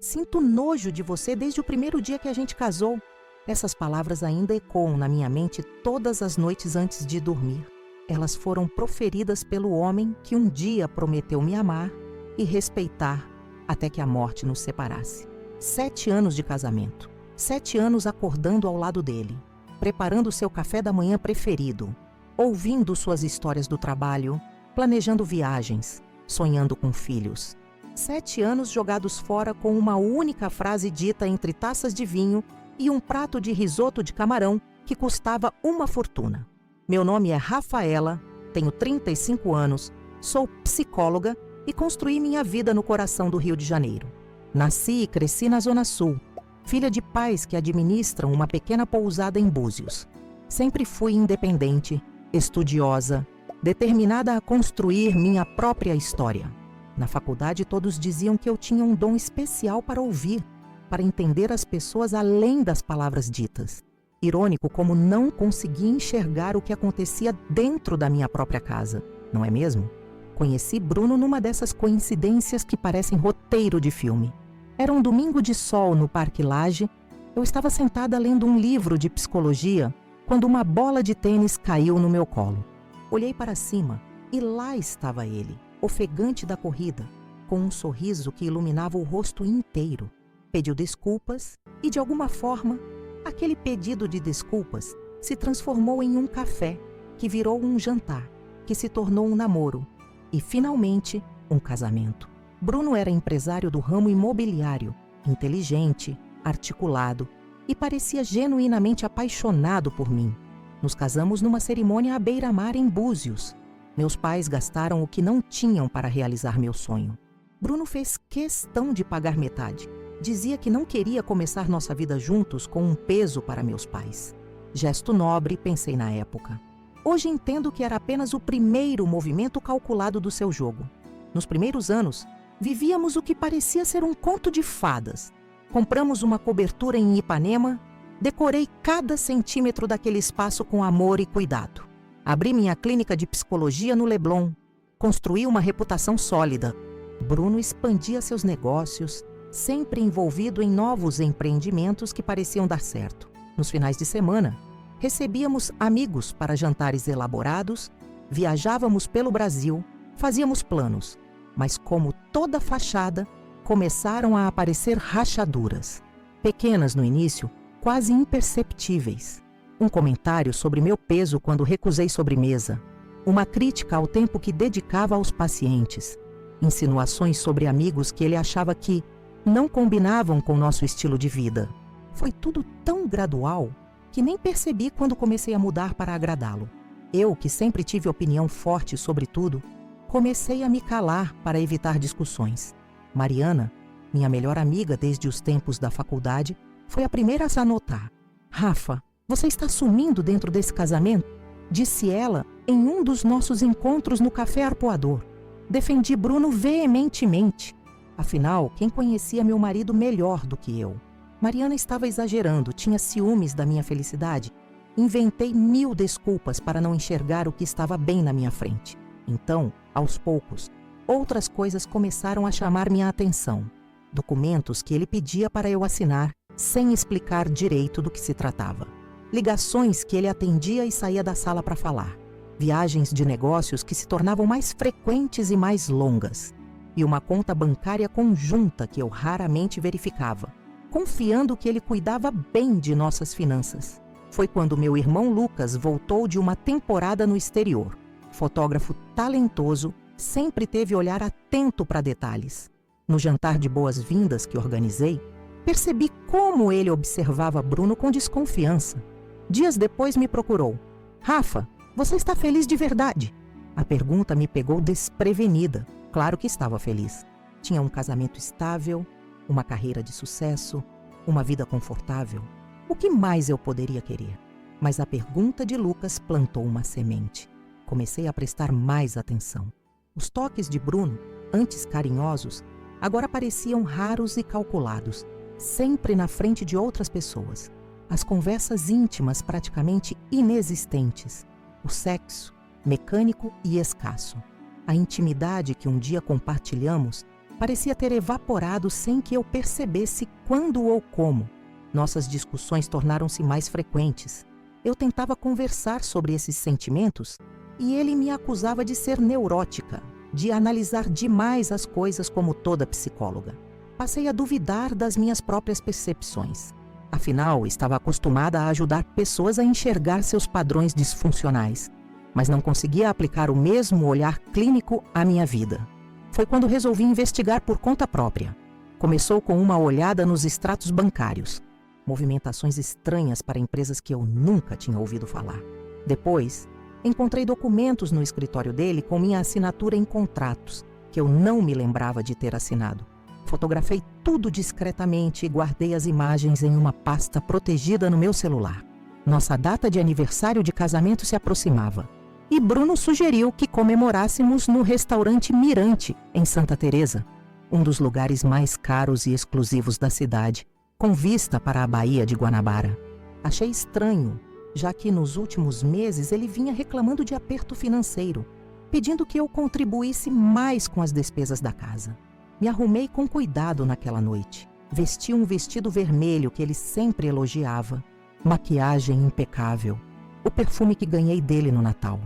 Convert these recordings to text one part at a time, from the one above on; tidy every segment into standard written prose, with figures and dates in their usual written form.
Sinto nojo de você desde o primeiro dia que a gente casou. Essas palavras ainda ecoam na minha mente todas as noites antes de dormir. Elas foram proferidas pelo homem que um dia prometeu me amar e respeitar até que a morte nos separasse. 7 anos de casamento. 7 anos acordando ao lado dele, preparando seu café da manhã preferido, ouvindo suas histórias do trabalho, planejando viagens, sonhando com filhos. 7 anos jogados fora com uma única frase dita entre taças de vinho e um prato de risoto de camarão que custava uma fortuna. Meu nome é Rafaela, tenho 35 anos, sou psicóloga e construí minha vida no coração do Rio de Janeiro. Nasci e cresci na Zona Sul, filha de pais que administram uma pequena pousada em Búzios. Sempre fui independente, estudiosa, determinada a construir minha própria história. Na faculdade, todos diziam que eu tinha um dom especial para ouvir, para entender as pessoas além das palavras ditas. Irônico como não conseguia enxergar o que acontecia dentro da minha própria casa, não é mesmo? Conheci Bruno numa dessas coincidências que parecem roteiro de filme. Era um domingo de sol no Parque Lage. Eu estava sentada lendo um livro de psicologia quando uma bola de tênis caiu no meu colo. Olhei para cima e lá estava ele, ofegante da corrida, com um sorriso que iluminava o rosto inteiro. Pediu desculpas e, de alguma forma, aquele pedido de desculpas se transformou em um café, que virou um jantar, que se tornou um namoro e, finalmente, um casamento. Bruno era empresário do ramo imobiliário, inteligente, articulado e parecia genuinamente apaixonado por mim. Nos casamos numa cerimônia à beira-mar em Búzios. Meus pais gastaram o que não tinham para realizar meu sonho. Bruno fez questão de pagar metade. Dizia que não queria começar nossa vida juntos com um peso para meus pais. Gesto nobre, pensei na época. Hoje entendo que era apenas o primeiro movimento calculado do seu jogo. Nos primeiros anos, vivíamos o que parecia ser um conto de fadas. Compramos uma cobertura em Ipanema, decorei cada centímetro daquele espaço com amor e cuidado. Abri minha clínica de psicologia no Leblon, construí uma reputação sólida. Bruno expandia seus negócios, sempre envolvido em novos empreendimentos que pareciam dar certo. Nos finais de semana, recebíamos amigos para jantares elaborados, viajávamos pelo Brasil, fazíamos planos. Mas como toda fachada, começaram a aparecer rachaduras. Pequenas no início, quase imperceptíveis. Um comentário sobre meu peso quando recusei sobremesa. Uma crítica ao tempo que dedicava aos pacientes. Insinuações sobre amigos que ele achava que não combinavam com nosso estilo de vida. Foi tudo tão gradual que nem percebi quando comecei a mudar para agradá-lo. Eu, que sempre tive opinião forte sobre tudo, comecei a me calar para evitar discussões. Mariana, minha melhor amiga desde os tempos da faculdade, foi a primeira a notar. "Rafa, você está sumindo dentro desse casamento?" Disse ela em um dos nossos encontros no Café Arpoador. Defendi Bruno veementemente. Afinal, quem conhecia meu marido melhor do que eu? Mariana estava exagerando, tinha ciúmes da minha felicidade. Inventei 1000 desculpas para não enxergar o que estava bem na minha frente. Então, aos poucos, outras coisas começaram a chamar minha atenção. Documentos que ele pedia para eu assinar, sem explicar direito do que se tratava. Ligações que ele atendia e saía da sala para falar. Viagens de negócios que se tornavam mais frequentes e mais longas. E uma conta bancária conjunta que eu raramente verificava, confiando que ele cuidava bem de nossas finanças. Foi quando meu irmão Lucas voltou de uma temporada no exterior. Fotógrafo talentoso, sempre teve olhar atento para detalhes. No jantar de boas-vindas que organizei, percebi como ele observava Bruno com desconfiança. Dias depois me procurou. "Rafa, você está feliz de verdade?" A pergunta me pegou desprevenida. Claro que estava feliz. Tinha um casamento estável, uma carreira de sucesso, uma vida confortável. O que mais eu poderia querer? Mas a pergunta de Lucas plantou uma semente. Comecei a prestar mais atenção. Os toques de Bruno, antes carinhosos, agora pareciam raros e calculados, sempre na frente de outras pessoas. As conversas íntimas praticamente inexistentes. O sexo, mecânico e escasso. A intimidade que um dia compartilhamos Parecia ter evaporado sem que eu percebesse quando ou como. Nossas discussões tornaram-se mais frequentes. Eu tentava conversar sobre esses sentimentos e ele me acusava de ser neurótica, de analisar demais as coisas como toda psicóloga. Passei a duvidar das minhas próprias percepções. Afinal, estava acostumada a ajudar pessoas a enxergar seus padrões disfuncionais, mas não conseguia aplicar o mesmo olhar clínico à minha vida. Foi quando resolvi investigar por conta própria. Começou com uma olhada nos extratos bancários. Movimentações estranhas para empresas que eu nunca tinha ouvido falar. Depois, encontrei documentos no escritório dele com minha assinatura em contratos, que eu não me lembrava de ter assinado. Fotografei tudo discretamente e guardei as imagens em uma pasta protegida no meu celular. Nossa data de aniversário de casamento se aproximava. E Bruno sugeriu que comemorássemos no restaurante Mirante, em Santa Teresa, um dos lugares mais caros e exclusivos da cidade, com vista para a Baía de Guanabara. Achei estranho, já que nos últimos meses ele vinha reclamando de aperto financeiro, pedindo que eu contribuísse mais com as despesas da casa. Me arrumei com cuidado naquela noite. Vesti um vestido vermelho que ele sempre elogiava, maquiagem impecável, o perfume que ganhei dele no Natal.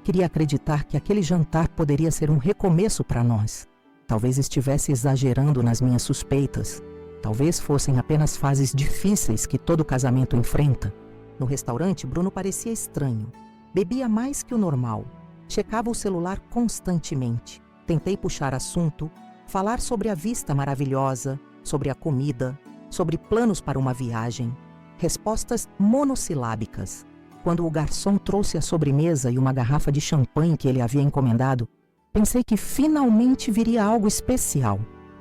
Queria acreditar que aquele jantar poderia ser um recomeço para nós. Talvez estivesse exagerando nas minhas suspeitas. Talvez fossem apenas fases difíceis que todo casamento enfrenta. No restaurante, Bruno parecia estranho. Bebia mais que o normal. Checava o celular constantemente. Tentei puxar assunto, falar sobre a vista maravilhosa, sobre a comida, sobre planos para uma viagem. Respostas monossilábicas. Quando o garçom trouxe a sobremesa e uma garrafa de champanhe que ele havia encomendado, pensei que finalmente viria algo especial.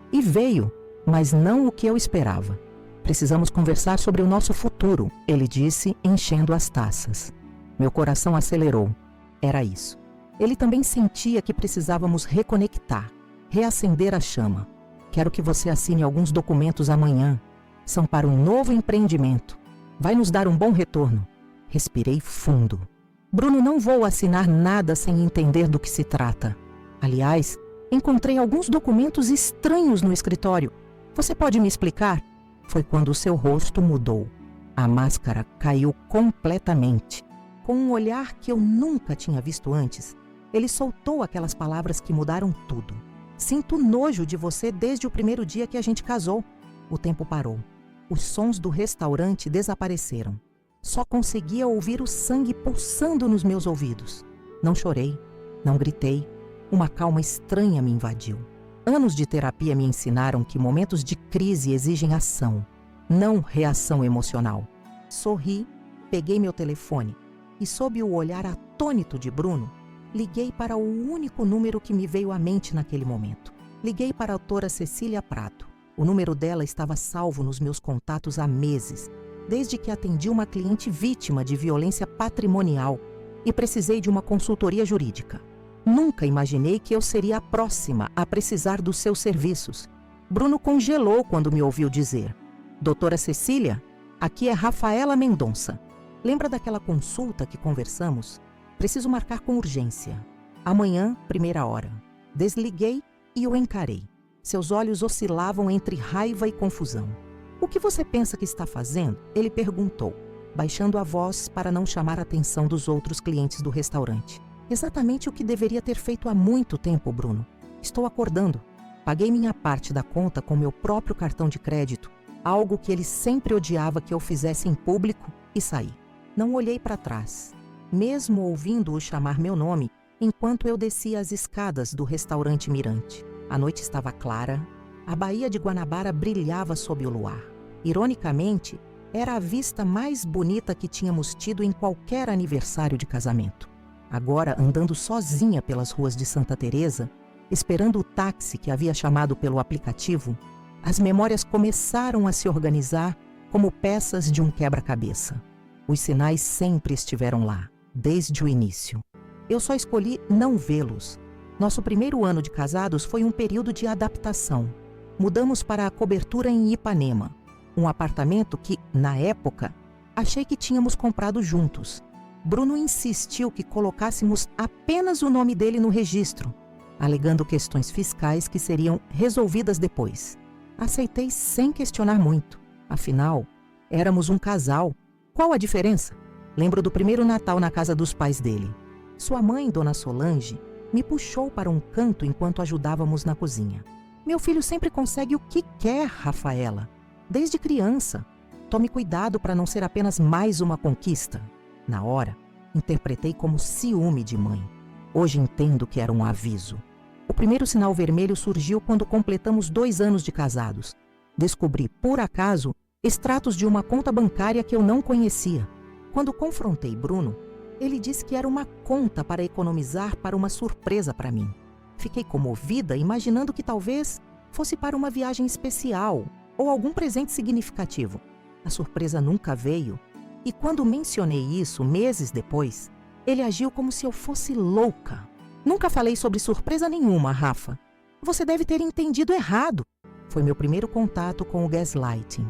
E veio, mas não o que eu esperava. Precisamos conversar sobre o nosso futuro, ele disse, enchendo as taças. Meu coração acelerou. Era isso. Ele também sentia que precisávamos reconectar, reacender a chama. Quero que você assine alguns documentos amanhã. São para um novo empreendimento. Vai nos dar um bom retorno. Respirei fundo. Bruno, não vou assinar nada sem entender do que se trata. Aliás, encontrei alguns documentos estranhos no escritório. Você pode me explicar? Foi quando o seu rosto mudou. A máscara caiu completamente. Com um olhar que eu nunca tinha visto antes, ele soltou aquelas palavras que mudaram tudo. Sinto nojo de você desde o primeiro dia que a gente casou. O tempo parou. Os sons do restaurante desapareceram. Só conseguia ouvir o sangue pulsando nos meus ouvidos. Não chorei, não gritei. Uma calma estranha me invadiu. Anos de terapia me ensinaram que momentos de crise exigem ação, não reação emocional. Sorri, peguei meu telefone e, sob o olhar atônito de Bruno, liguei para o único número que me veio à mente naquele momento. Liguei para a doutora Cecília Prato. O número dela estava salvo nos meus contatos há meses, desde que atendi uma cliente vítima de violência patrimonial e precisei de uma consultoria jurídica. Nunca imaginei que eu seria a próxima a precisar dos seus serviços. Bruno congelou quando me ouviu dizer: Doutora Cecília, aqui é Rafaela Mendonça. Lembra daquela consulta que conversamos? Preciso marcar com urgência. Amanhã, 1h. Desliguei e o encarei. Seus olhos oscilavam entre raiva e confusão. O que você pensa que está fazendo? Ele perguntou, baixando a voz para não chamar a atenção dos outros clientes do restaurante. Exatamente o que deveria ter feito há muito tempo, Bruno. Estou acordando. Paguei minha parte da conta com meu próprio cartão de crédito, algo que ele sempre odiava que eu fizesse em público, e saí. Não olhei para trás, mesmo ouvindo-o chamar meu nome, enquanto eu descia as escadas do restaurante Mirante. A noite estava clara, a Baía de Guanabara brilhava sob o luar. Ironicamente, era a vista mais bonita que tínhamos tido em qualquer aniversário de casamento. Agora, andando sozinha pelas ruas de Santa Teresa, esperando o táxi que havia chamado pelo aplicativo, as memórias começaram a se organizar como peças de um quebra-cabeça. Os sinais sempre estiveram lá, desde o início. Eu só escolhi não vê-los. Nosso primeiro ano de casados foi um período de adaptação. Mudamos para a cobertura em Ipanema, um apartamento que, na época, achei que tínhamos comprado juntos. Bruno insistiu que colocássemos apenas o nome dele no registro. alegando questões fiscais que seriam resolvidas depois. Aceitei sem questionar muito. Afinal, éramos um casal. Qual a diferença? Lembro do primeiro Natal na casa dos pais dele. Sua mãe, Dona Solange, me puxou para um canto enquanto ajudávamos na cozinha. Meu filho sempre consegue o que quer, Rafaela. Desde criança. Tome cuidado para não ser apenas mais uma conquista. Na hora, interpretei como ciúme de mãe. Hoje entendo que era um aviso. O primeiro sinal vermelho surgiu quando completamos 2 anos de casados. Descobri, por acaso, extratos de uma conta bancária que eu não conhecia. Quando confrontei Bruno, ele disse que era uma conta para economizar para uma surpresa para mim. Fiquei comovida, imaginando que talvez fosse para uma viagem especial ou algum presente significativo. A surpresa nunca veio, e quando mencionei isso meses depois, ele agiu como se eu fosse louca. Nunca falei sobre surpresa nenhuma, Rafa. Você deve ter entendido errado. Foi meu primeiro contato com o gaslighting.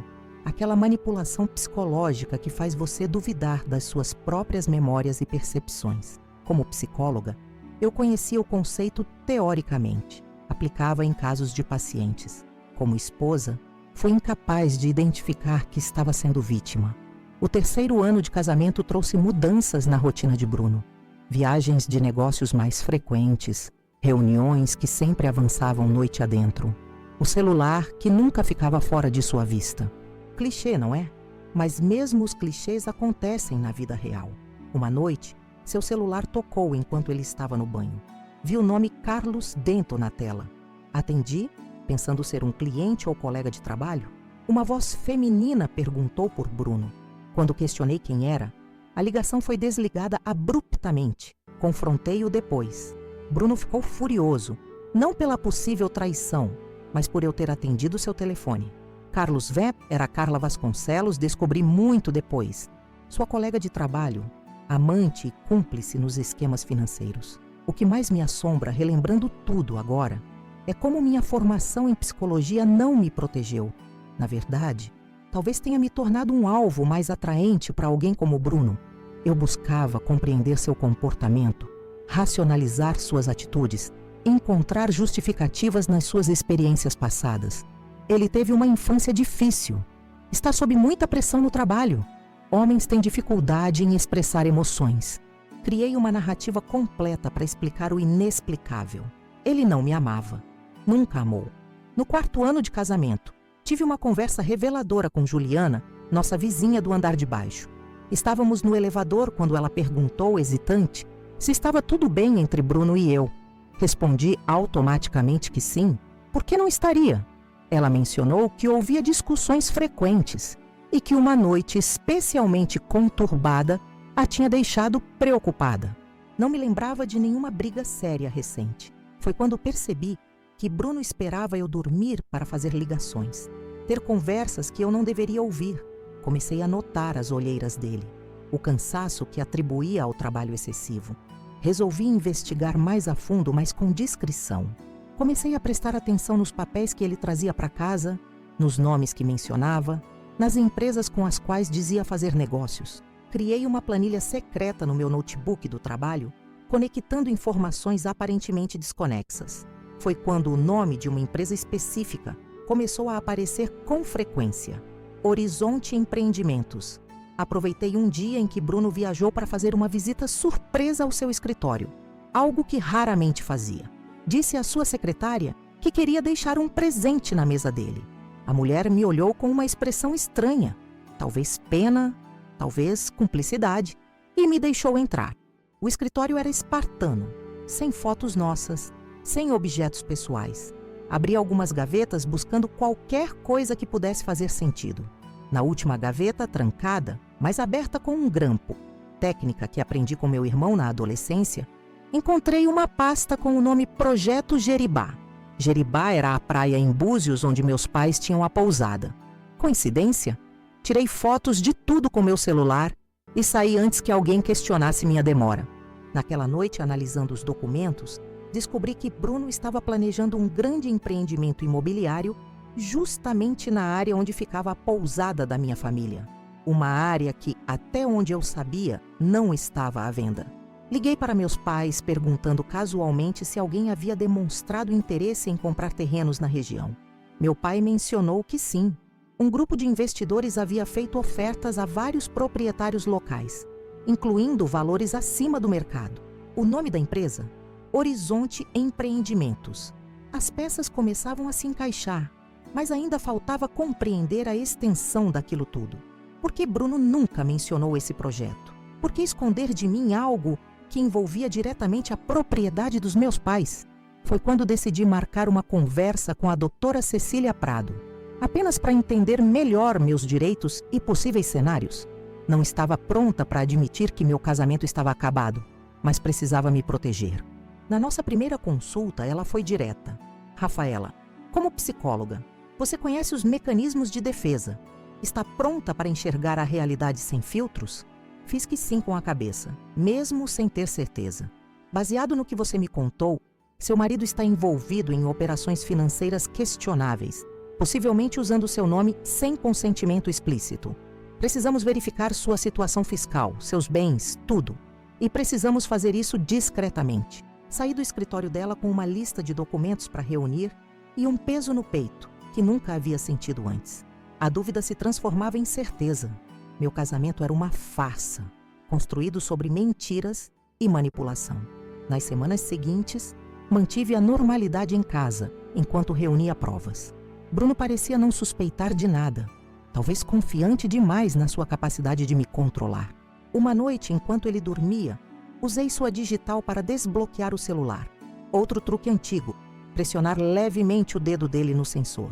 Aquela manipulação psicológica que faz você duvidar das suas próprias memórias e percepções. Como psicóloga, eu conhecia o conceito teoricamente, aplicava em casos de pacientes. Como esposa, fui incapaz de identificar que estava sendo vítima. O 3º ano de casamento trouxe mudanças na rotina de Bruno. Viagens de negócios mais frequentes, reuniões que sempre avançavam noite adentro. O celular que nunca ficava fora de sua vista. Clichê, não é? Mas mesmo os clichês acontecem na vida real. Uma noite, seu celular tocou enquanto ele estava no banho. Vi o nome Carlos Denton na tela. Atendi, pensando ser um cliente ou colega de trabalho. Uma voz feminina perguntou por Bruno. Quando questionei quem era, a ligação foi desligada abruptamente. Confrontei-o depois. Bruno ficou furioso, não pela possível traição, mas por eu ter atendido seu telefone. Carlos Vepp era Carla Vasconcelos, descobri muito depois. Sua colega de trabalho, amante e cúmplice nos esquemas financeiros. O que mais me assombra, relembrando tudo agora, é como minha formação em psicologia não me protegeu. Na verdade, talvez tenha me tornado um alvo mais atraente para alguém como Bruno. Eu buscava compreender seu comportamento, racionalizar suas atitudes, encontrar justificativas nas suas experiências passadas. Ele teve uma infância difícil. Está sob muita pressão no trabalho. Homens têm dificuldade em expressar emoções. Criei uma narrativa completa para explicar o inexplicável. Ele não me amava. Nunca amou. No 4º ano de casamento, tive uma conversa reveladora com Juliana, nossa vizinha do andar de baixo. Estávamos no elevador quando ela perguntou, hesitante, se estava tudo bem entre Bruno e eu. Respondi automaticamente que sim. Por que não estaria? Ela mencionou que ouvia discussões frequentes e que uma noite especialmente conturbada a tinha deixado preocupada. Não me lembrava de nenhuma briga séria recente. Foi quando percebi que Bruno esperava eu dormir para fazer ligações, ter conversas que eu não deveria ouvir. Comecei a notar as olheiras dele, o cansaço que atribuía ao trabalho excessivo. Resolvi investigar mais a fundo, mas com discrição. Comecei a prestar atenção nos papéis que ele trazia para casa, nos nomes que mencionava, nas empresas com as quais dizia fazer negócios. Criei uma planilha secreta no meu notebook do trabalho, conectando informações aparentemente desconexas. Foi quando o nome de uma empresa específica começou a aparecer com frequência. Horizonte Empreendimentos. Aproveitei um dia em que Bruno viajou para fazer uma visita surpresa ao seu escritório, algo que raramente fazia. Disse à sua secretária que queria deixar um presente na mesa dele. A mulher me olhou com uma expressão estranha, talvez pena, talvez cumplicidade, e me deixou entrar. O escritório era espartano, sem fotos nossas, sem objetos pessoais. Abri algumas gavetas buscando qualquer coisa que pudesse fazer sentido. Na última gaveta, trancada, mas aberta com um grampo, técnica que aprendi com meu irmão na adolescência, encontrei uma pasta com o nome Projeto Jeribá. Jeribá era a praia em Búzios onde meus pais tinham a pousada. Coincidência? Tirei fotos de tudo com meu celular e saí antes que alguém questionasse minha demora. Naquela noite, analisando os documentos, descobri que Bruno estava planejando um grande empreendimento imobiliário justamente na área onde ficava a pousada da minha família. Uma área que, até onde eu sabia, não estava à venda. Liguei para meus pais perguntando casualmente se alguém havia demonstrado interesse em comprar terrenos na região. Meu pai mencionou que sim. Um grupo de investidores havia feito ofertas a vários proprietários locais, incluindo valores acima do mercado. O nome da empresa? Horizonte Empreendimentos. As peças começavam a se encaixar, mas ainda faltava compreender a extensão daquilo tudo. Por que Bruno nunca mencionou esse projeto? Por que esconder de mim algo que envolvia diretamente a propriedade dos meus pais? Foi quando decidi marcar uma conversa com a doutora Cecília Prado, apenas para entender melhor meus direitos e possíveis cenários. Não estava pronta para admitir que meu casamento estava acabado, mas precisava me proteger. Na nossa primeira consulta, ela foi direta. Rafaela, como psicóloga, você conhece os mecanismos de defesa. Está pronta para enxergar a realidade sem filtros? Fiz que sim com a cabeça, mesmo sem ter certeza. Baseado no que você me contou, seu marido está envolvido em operações financeiras questionáveis, possivelmente usando seu nome sem consentimento explícito. Precisamos verificar sua situação fiscal, seus bens, tudo. E precisamos fazer isso discretamente. Saí do escritório dela com uma lista de documentos para reunir e um peso no peito que nunca havia sentido antes. A dúvida se transformava em certeza. Meu casamento era uma farsa, construído sobre mentiras e manipulação. Nas semanas seguintes, mantive a normalidade em casa, enquanto reunia provas. Bruno parecia não suspeitar de nada, talvez confiante demais na sua capacidade de me controlar. Uma noite, enquanto ele dormia, usei sua digital para desbloquear o celular. Outro truque antigo, pressionar levemente o dedo dele no sensor.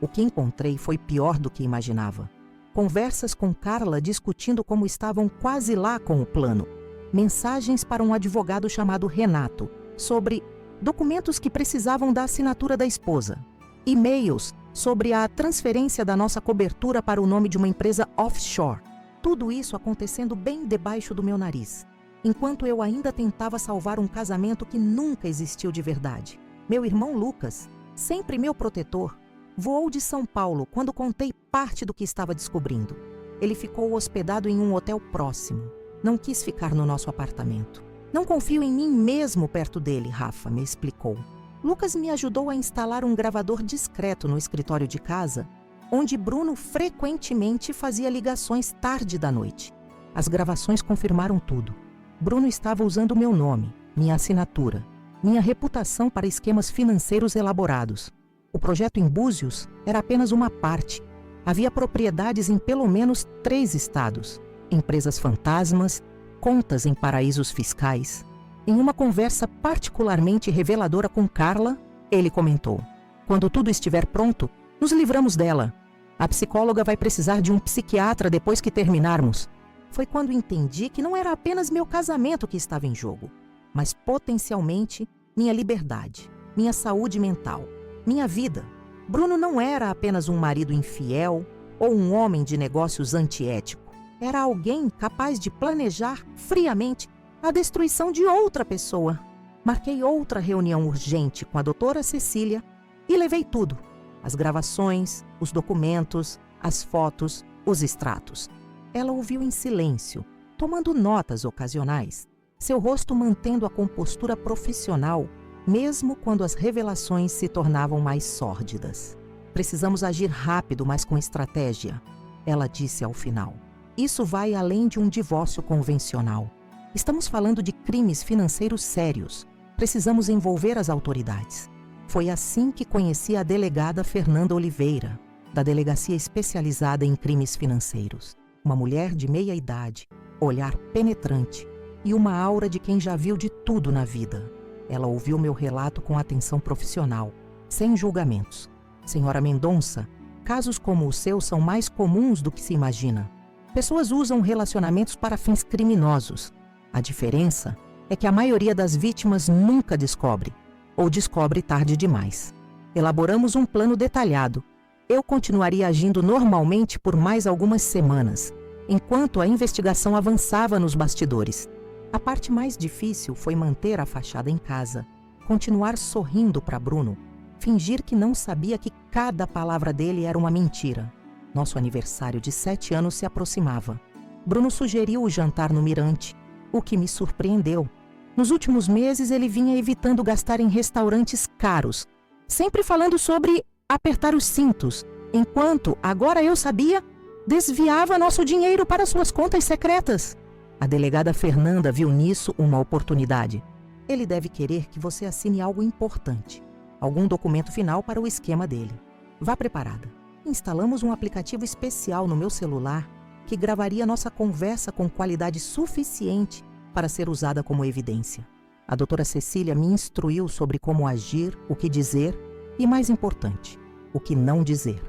O que encontrei foi pior do que imaginava. Conversas com Carla discutindo como estavam quase lá com o plano. Mensagens para um advogado chamado Renato, sobre documentos que precisavam da assinatura da esposa. E-mails sobre a transferência da nossa cobertura para o nome de uma empresa offshore. Tudo isso acontecendo bem debaixo do meu nariz, enquanto eu ainda tentava salvar um casamento que nunca existiu de verdade. Meu irmão Lucas, sempre meu protetor, voou de São Paulo quando contei parte do que estava descobrindo. Ele ficou hospedado em um hotel próximo. Não quis ficar no nosso apartamento. Não confio em mim mesmo perto dele, Rafa, me explicou. Lucas me ajudou a instalar um gravador discreto no escritório de casa, onde Bruno frequentemente fazia ligações tarde da noite. As gravações confirmaram tudo. Bruno estava usando meu nome, minha assinatura, minha reputação para esquemas financeiros elaborados. O projeto em Búzios era apenas uma parte. Havia propriedades em pelo menos 3 estados, empresas fantasmas, contas em paraísos fiscais. Em uma conversa particularmente reveladora com Carla, ele comentou: "Quando tudo estiver pronto, nos livramos dela. A psicóloga vai precisar de um psiquiatra depois que terminarmos." Foi quando entendi que não era apenas meu casamento que estava em jogo, mas potencialmente minha liberdade, minha saúde mental, minha vida. Bruno não era apenas um marido infiel ou um homem de negócios antiético. Era alguém capaz de planejar friamente a destruição de outra pessoa. Marquei outra reunião urgente com a doutora Cecília e levei tudo: as gravações, os documentos, as fotos, os extratos. Ela ouviu em silêncio, tomando notas ocasionais, seu rosto mantendo a compostura profissional, mesmo quando as revelações se tornavam mais sórdidas. "Precisamos agir rápido, mas com estratégia", ela disse ao final. "Isso vai além de um divórcio convencional. Estamos falando de crimes financeiros sérios. Precisamos envolver as autoridades." Foi assim que conheci a delegada Fernanda Oliveira, da Delegacia Especializada em Crimes Financeiros. Uma mulher de meia idade, olhar penetrante e uma aura de quem já viu de tudo na vida. Ela ouviu meu relato com atenção profissional, sem julgamentos. "Senhora Mendonça, casos como o seu são mais comuns do que se imagina. Pessoas usam relacionamentos para fins criminosos. A diferença é que a maioria das vítimas nunca descobre, ou descobre tarde demais. Elaboramos um plano detalhado. Eu continuaria agindo normalmente por mais algumas semanas, enquanto a investigação avançava nos bastidores. A parte mais difícil foi manter a fachada em casa, continuar sorrindo para Bruno, fingir que não sabia que cada palavra dele era uma mentira. Nosso aniversário de 7 anos se aproximava. Bruno sugeriu o jantar no Mirante, o que me surpreendeu, Nos últimos meses, ele vinha evitando gastar em restaurantes caros, sempre falando sobre apertar os cintos, enquanto, agora eu sabia, desviava nosso dinheiro para suas contas secretas. A delegada Fernanda viu nisso uma oportunidade. Ele deve querer que você assine algo importante, algum documento final para o esquema dele. Vá preparada. Instalamos um aplicativo especial no meu celular que gravaria nossa conversa com qualidade suficiente para ser usada como evidência. A doutora Cecília me instruiu sobre como agir, o que dizer e, mais importante, o que não dizer.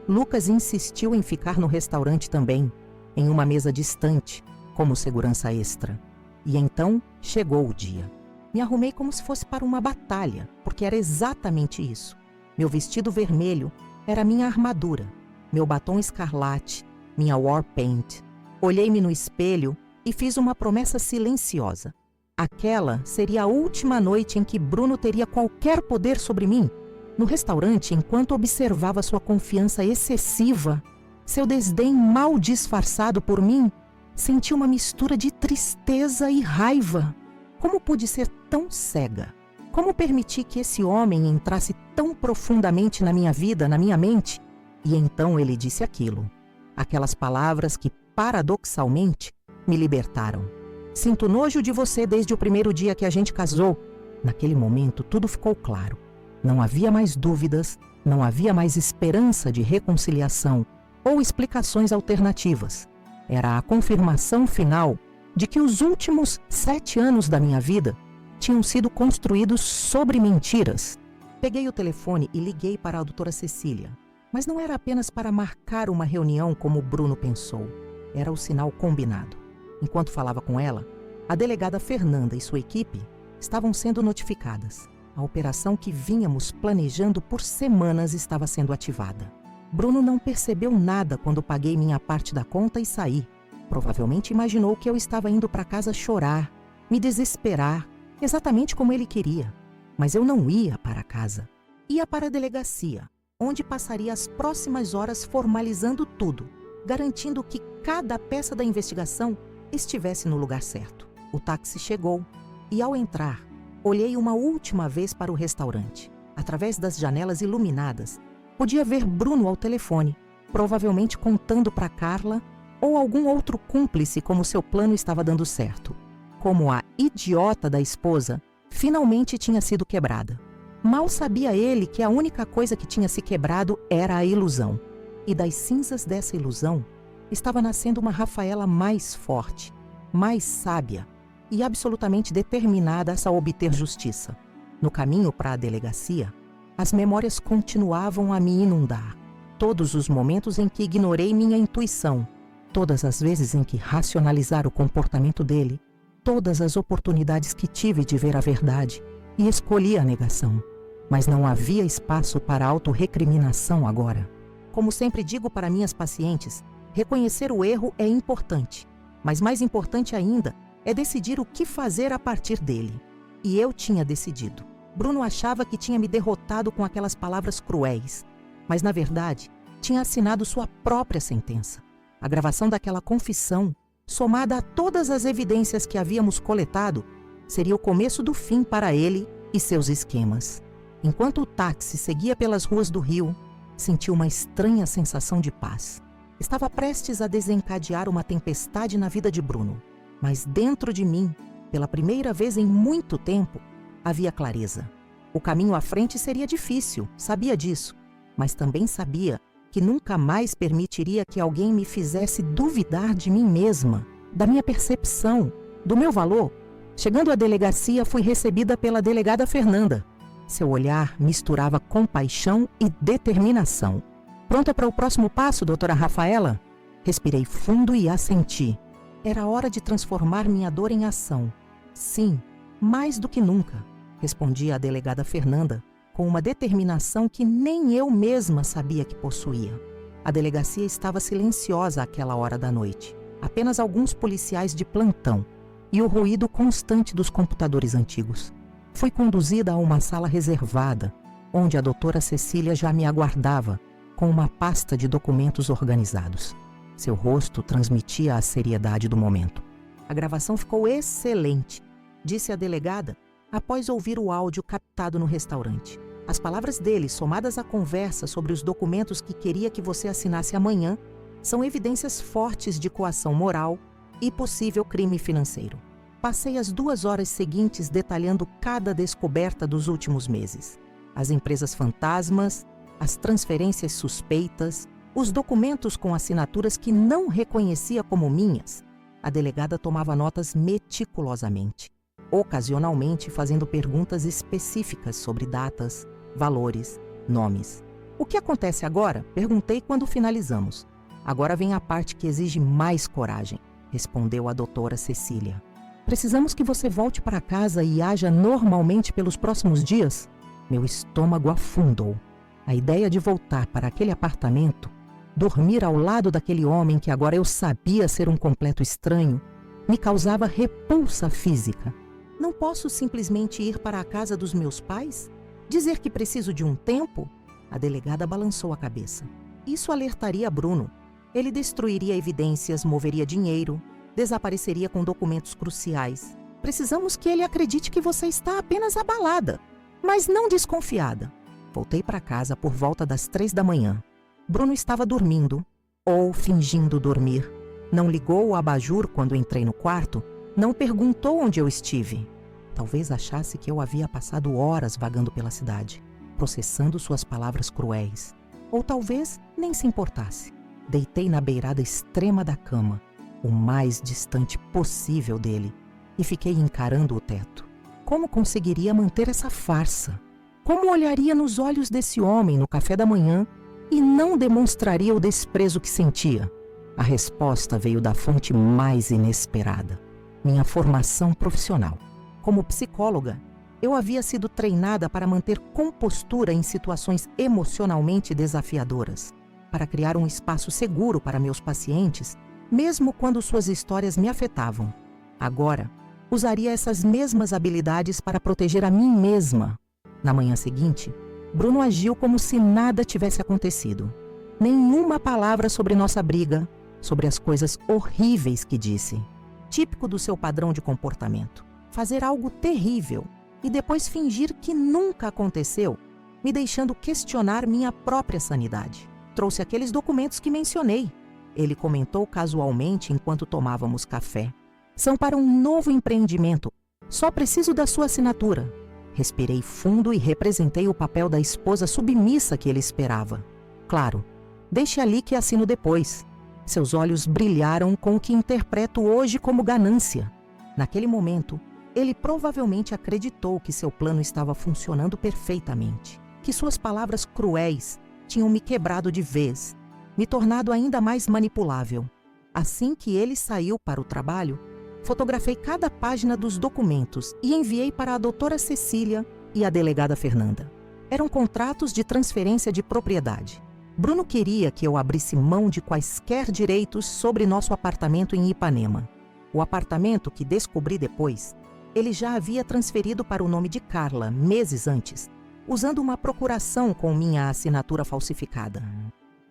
Lucas insistiu em ficar no restaurante também, em uma mesa distante, como segurança extra. E então chegou o dia. Me arrumei como se fosse para uma batalha, porque era exatamente isso. Meu vestido vermelho era minha armadura, meu batom escarlate, minha war paint. Olhei-me no espelho e fiz uma promessa silenciosa. Aquela seria a última noite em que Bruno teria qualquer poder sobre mim. No restaurante, enquanto observava sua confiança excessiva, seu desdém mal disfarçado por mim, senti uma mistura de tristeza e raiva. Como pude ser tão cega? Como permiti que esse homem entrasse tão profundamente na minha vida, na minha mente? E então ele disse aquilo. Aquelas palavras que, paradoxalmente, me libertaram. Sinto nojo de você desde o primeiro dia que a gente casou. Naquele momento, tudo ficou claro. Não havia mais dúvidas, não havia mais esperança de reconciliação ou explicações alternativas. Era a confirmação final de que os últimos 7 anos da minha vida tinham sido construídos sobre mentiras. Peguei o telefone e liguei para a doutora Cecília. Mas não era apenas para marcar uma reunião como Bruno pensou. Era o sinal combinado. Enquanto falava com ela, a delegada Fernanda e sua equipe estavam sendo notificadas. A operação que vínhamos planejando por semanas estava sendo ativada. Bruno não percebeu nada quando paguei minha parte da conta e saí. Provavelmente imaginou que eu estava indo para casa chorar, me desesperar, exatamente como ele queria. Mas eu não ia para casa. Ia para a delegacia, onde passaria as próximas horas formalizando tudo, garantindo que cada peça da investigação estivesse no lugar certo. O táxi chegou e, ao entrar, olhei uma última vez para o restaurante. Através das janelas iluminadas, podia ver Bruno ao telefone, provavelmente contando para Carla ou algum outro cúmplice como seu plano estava dando certo. Como a idiota da esposa finalmente tinha sido quebrada. Mal sabia ele que a única coisa que tinha se quebrado era a ilusão. E das cinzas dessa ilusão estava nascendo uma Rafaela mais forte, mais sábia e absolutamente determinada a obter justiça. No caminho para a delegacia, as memórias continuavam a me inundar. Todos os momentos em que ignorei minha intuição, todas as vezes em que racionalizar o comportamento dele, todas as oportunidades que tive de ver a verdade e escolhi a negação. Mas não havia espaço para autorrecriminação agora. Como sempre digo para minhas pacientes, reconhecer o erro é importante, mas mais importante ainda é decidir o que fazer a partir dele. E eu tinha decidido. Bruno achava que tinha me derrotado com aquelas palavras cruéis, mas na verdade tinha assinado sua própria sentença. A gravação daquela confissão, somada a todas as evidências que havíamos coletado, seria o começo do fim para ele e seus esquemas. Enquanto o táxi seguia pelas ruas do Rio, senti uma estranha sensação de paz. Estava prestes a desencadear uma tempestade na vida de Bruno, mas dentro de mim, pela primeira vez em muito tempo, havia clareza. O caminho à frente seria difícil, sabia disso, mas também sabia que nunca mais permitiria que alguém me fizesse duvidar de mim mesma, da minha percepção, do meu valor. Chegando à delegacia, fui recebida pela delegada Fernanda. Seu olhar misturava compaixão e determinação. Pronta para o próximo passo, doutora Rafaela? Respirei fundo e assenti. Era hora de transformar minha dor em ação. Sim, mais do que nunca, respondi a delegada Fernanda, com uma determinação que nem eu mesma sabia que possuía. A delegacia estava silenciosa àquela hora da noite. Apenas alguns policiais de plantão e o ruído constante dos computadores antigos. Fui conduzida a uma sala reservada, onde a doutora Cecília já me aguardava, com uma pasta de documentos organizados. Seu rosto transmitia a seriedade do momento. A gravação ficou excelente. disse a delegada após ouvir o áudio captado no restaurante. As palavras dele, somadas à conversa sobre os documentos que queria que você assinasse amanhã, são evidências fortes de coação moral e possível crime financeiro. Passei as 2 horas seguintes detalhando cada descoberta dos últimos meses. As empresas fantasmas, as transferências suspeitas, os documentos com assinaturas que não reconhecia como minhas. A delegada tomava notas meticulosamente, ocasionalmente fazendo perguntas específicas sobre datas, valores, nomes. O que acontece agora? Perguntei quando finalizamos. Agora vem a parte que exige mais coragem, respondeu a doutora Cecília. Precisamos que você volte para casa e haja normalmente pelos próximos dias? Meu estômago afundou. A ideia de voltar para aquele apartamento, dormir ao lado daquele homem que agora eu sabia ser um completo estranho, me causava repulsa física. Não posso simplesmente ir para a casa dos meus pais? Dizer que preciso de um tempo? A delegada balançou a cabeça. Isso alertaria Bruno. Ele destruiria evidências, moveria dinheiro, desapareceria com documentos cruciais. Precisamos que ele acredite que você está apenas abalada, mas não desconfiada. Voltei para casa por volta das 3 da manhã. Bruno estava dormindo, ou fingindo dormir. Não ligou o abajur quando entrei no quarto, não perguntou onde eu estive. Talvez achasse que eu havia passado horas vagando pela cidade, processando suas palavras cruéis. Ou talvez nem se importasse. Deitei na beirada extrema da cama, o mais distante possível dele, e fiquei encarando o teto. Como conseguiria manter essa farsa? Como olharia nos olhos desse homem no café da manhã e não demonstraria o desprezo que sentia? A resposta veio da fonte mais inesperada: minha formação profissional. Como psicóloga, eu havia sido treinada para manter compostura em situações emocionalmente desafiadoras, para criar um espaço seguro para meus pacientes, mesmo quando suas histórias me afetavam. Agora, usaria essas mesmas habilidades para proteger a mim mesma. Na manhã seguinte, Bruno agiu como se nada tivesse acontecido. Nenhuma palavra sobre nossa briga, sobre as coisas horríveis que disse. Típico do seu padrão de comportamento. Fazer algo terrível e depois fingir que nunca aconteceu, me deixando questionar minha própria sanidade. Trouxe aqueles documentos que mencionei. Ele comentou casualmente enquanto tomávamos café. São para um novo empreendimento. Só preciso da sua assinatura. Respirei fundo e representei o papel da esposa submissa que ele esperava. Claro, deixe ali que assino depois. Seus olhos brilharam com o que interpreto hoje como ganância. Naquele momento, ele provavelmente acreditou que seu plano estava funcionando perfeitamente, que suas palavras cruéis tinham me quebrado de vez, me tornado ainda mais manipulável. Assim que ele saiu para o trabalho, fotografei cada página dos documentos e enviei para a doutora Cecília e a delegada Fernanda. Eram contratos de transferência de propriedade. Bruno queria que eu abrisse mão de quaisquer direitos sobre nosso apartamento em Ipanema. O apartamento, que descobri depois, ele já havia transferido para o nome de Carla meses antes, usando uma procuração com minha assinatura falsificada.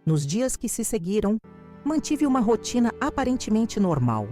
Nos dias que se seguiram, mantive uma rotina aparentemente normal.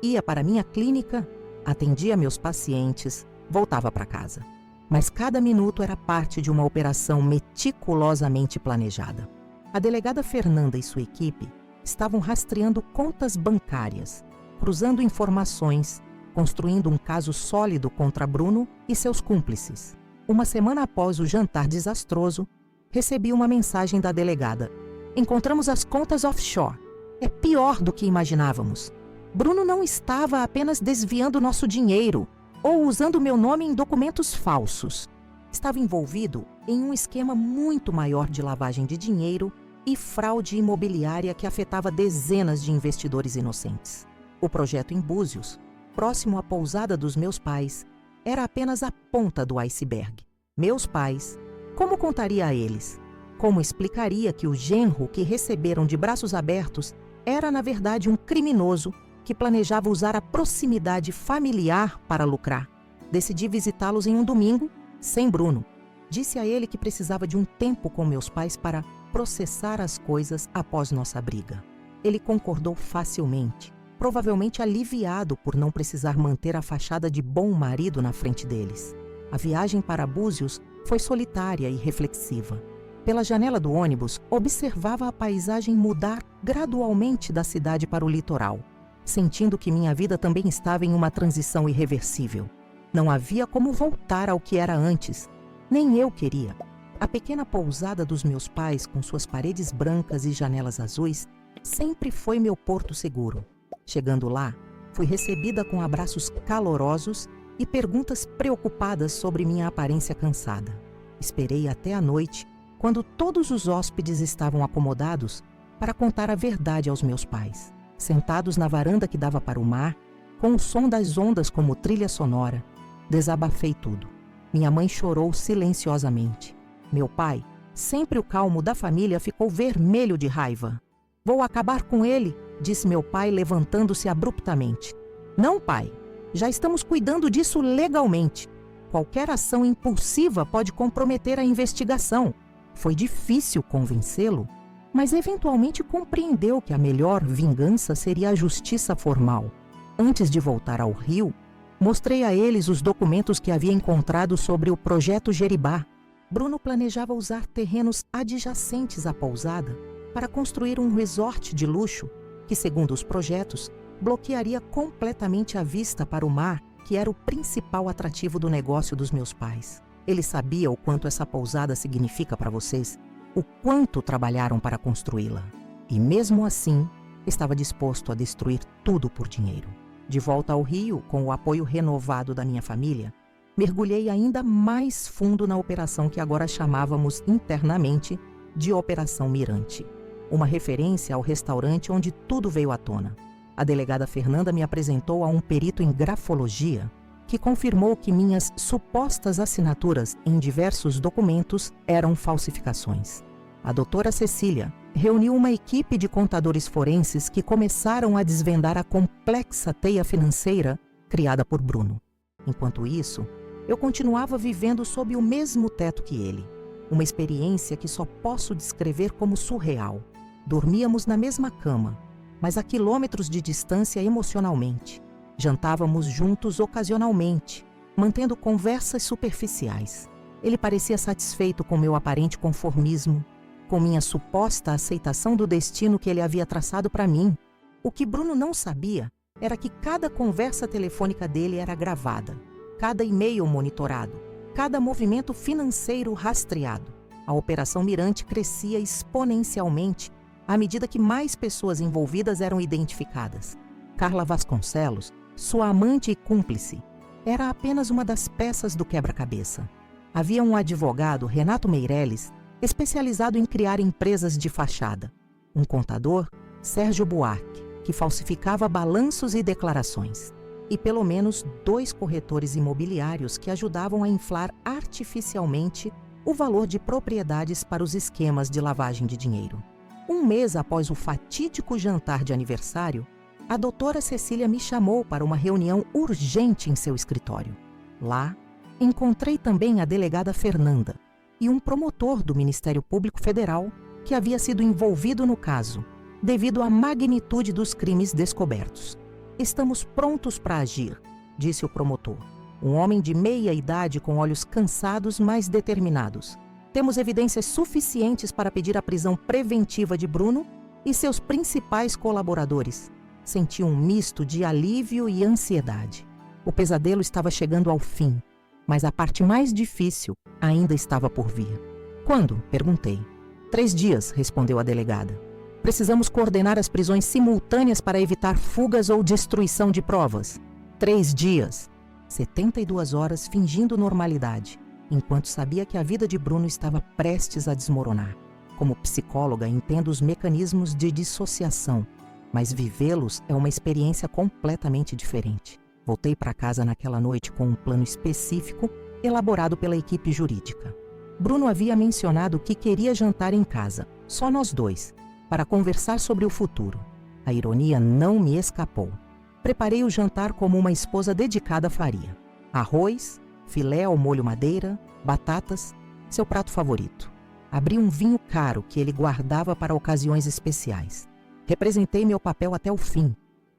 Ia para minha clínica, atendia meus pacientes, voltava para casa. Mas cada minuto era parte de uma operação meticulosamente planejada. A delegada Fernanda e sua equipe estavam rastreando contas bancárias, cruzando informações, construindo um caso sólido contra Bruno e seus cúmplices. Uma semana após o jantar desastroso, recebi uma mensagem da delegada. Encontramos as contas offshore. É pior do que imaginávamos. Bruno não estava apenas desviando nosso dinheiro ou usando meu nome em documentos falsos. Estava envolvido em um esquema muito maior de lavagem de dinheiro e fraude imobiliária que afetava dezenas de investidores inocentes. O projeto em Búzios, próximo à pousada dos meus pais, era apenas a ponta do iceberg. Meus pais, como contaria a eles? Como explicaria que o genro que receberam de braços abertos era, na verdade, um criminoso que planejava usar a proximidade familiar para lucrar? Decidi visitá-los em um domingo, sem Bruno. Disse a ele que precisava de um tempo com meus pais para processar as coisas após nossa briga. Ele concordou facilmente. provavelmente aliviado por não precisar manter a fachada de bom marido na frente deles. A viagem para Búzios foi solitária e reflexiva. Pela janela do ônibus, observava a paisagem mudar gradualmente da cidade para o litoral, sentindo que minha vida também estava em uma transição irreversível. Não havia como voltar ao que era antes, nem eu queria. A pequena pousada dos meus pais, com suas paredes brancas e janelas azuis, sempre foi meu porto seguro. Chegando lá, fui recebida com abraços calorosos e perguntas preocupadas sobre minha aparência cansada. Esperei até a noite, quando todos os hóspedes estavam acomodados, para contar a verdade aos meus pais. Sentados na varanda que dava para o mar, com o som das ondas como trilha sonora, desabafei tudo. Minha mãe chorou silenciosamente. Meu pai, sempre o calmo da família, ficou vermelho de raiva. "Vou acabar com ele", disse meu pai, levantando-se abruptamente. "Não, pai. Já estamos cuidando disso legalmente. Qualquer ação impulsiva pode comprometer a investigação." Foi difícil convencê-lo, mas eventualmente compreendeu que a melhor vingança seria a justiça formal. Antes de voltar ao Rio, mostrei a eles os documentos que havia encontrado sobre o Projeto Jeribá. Bruno planejava usar terrenos adjacentes à pousada para construir um resort de luxo que, segundo os projetos, bloquearia completamente a vista para o mar, que era o principal atrativo do negócio dos meus pais. Ele sabia o quanto essa pousada significa para vocês, o quanto trabalharam para construí-la. E mesmo assim, estava disposto a destruir tudo por dinheiro. De volta ao Rio, com o apoio renovado da minha família, mergulhei ainda mais fundo na operação que agora chamávamos internamente de Operação Mirante. Uma referência ao restaurante onde tudo veio à tona. A delegada Fernanda me apresentou a um perito em grafologia que confirmou que minhas supostas assinaturas em diversos documentos eram falsificações. A doutora Cecília reuniu uma equipe de contadores forenses que começaram a desvendar a complexa teia financeira criada por Bruno. Enquanto isso, eu continuava vivendo sob o mesmo teto que ele. Uma experiência que só posso descrever como surreal. Dormíamos na mesma cama, mas a quilômetros de distância emocionalmente. Jantávamos juntos ocasionalmente, mantendo conversas superficiais. Ele parecia satisfeito com meu aparente conformismo, com minha suposta aceitação do destino que ele havia traçado para mim. O que Bruno não sabia era que cada conversa telefônica dele era gravada, cada e-mail monitorado, cada movimento financeiro rastreado. A Operação Mirante crescia exponencialmente à medida que mais pessoas envolvidas eram identificadas. Carla Vasconcelos, sua amante e cúmplice, era apenas uma das peças do quebra-cabeça. Havia um advogado, Renato Meirelles, especializado em criar empresas de fachada. Um contador, Sérgio Buarque, que falsificava balanços e declarações. E pelo menos 2 corretores imobiliários que ajudavam a inflar artificialmente o valor de propriedades para os esquemas de lavagem de dinheiro. Um mês após o fatídico jantar de aniversário, a doutora Cecília me chamou para uma reunião urgente em seu escritório. Lá, encontrei também a delegada Fernanda e um promotor do Ministério Público Federal que havia sido envolvido no caso, devido à magnitude dos crimes descobertos. "Estamos prontos para agir", disse o promotor, um homem de meia idade com olhos cansados, mas determinados. "Temos evidências suficientes para pedir a prisão preventiva de Bruno e seus principais colaboradores." Senti um misto de alívio e ansiedade. O pesadelo estava chegando ao fim, mas a parte mais difícil ainda estava por vir. "Quando?", perguntei. 3 dias, respondeu a delegada. "Precisamos coordenar as prisões simultâneas para evitar fugas ou destruição de provas." 3 dias. 72 horas fingindo normalidade, enquanto sabia que a vida de Bruno estava prestes a desmoronar. Como psicóloga, entendo os mecanismos de dissociação, mas vivê-los é uma experiência completamente diferente. Voltei para casa naquela noite com um plano específico elaborado pela equipe jurídica. Bruno havia mencionado que queria jantar em casa, só nós 2, para conversar sobre o futuro. A ironia não me escapou. Preparei o jantar como uma esposa dedicada faria. Arroz, filé ao molho madeira, batatas, seu prato favorito. Abri um vinho caro que ele guardava para ocasiões especiais. Representei meu papel até o fim.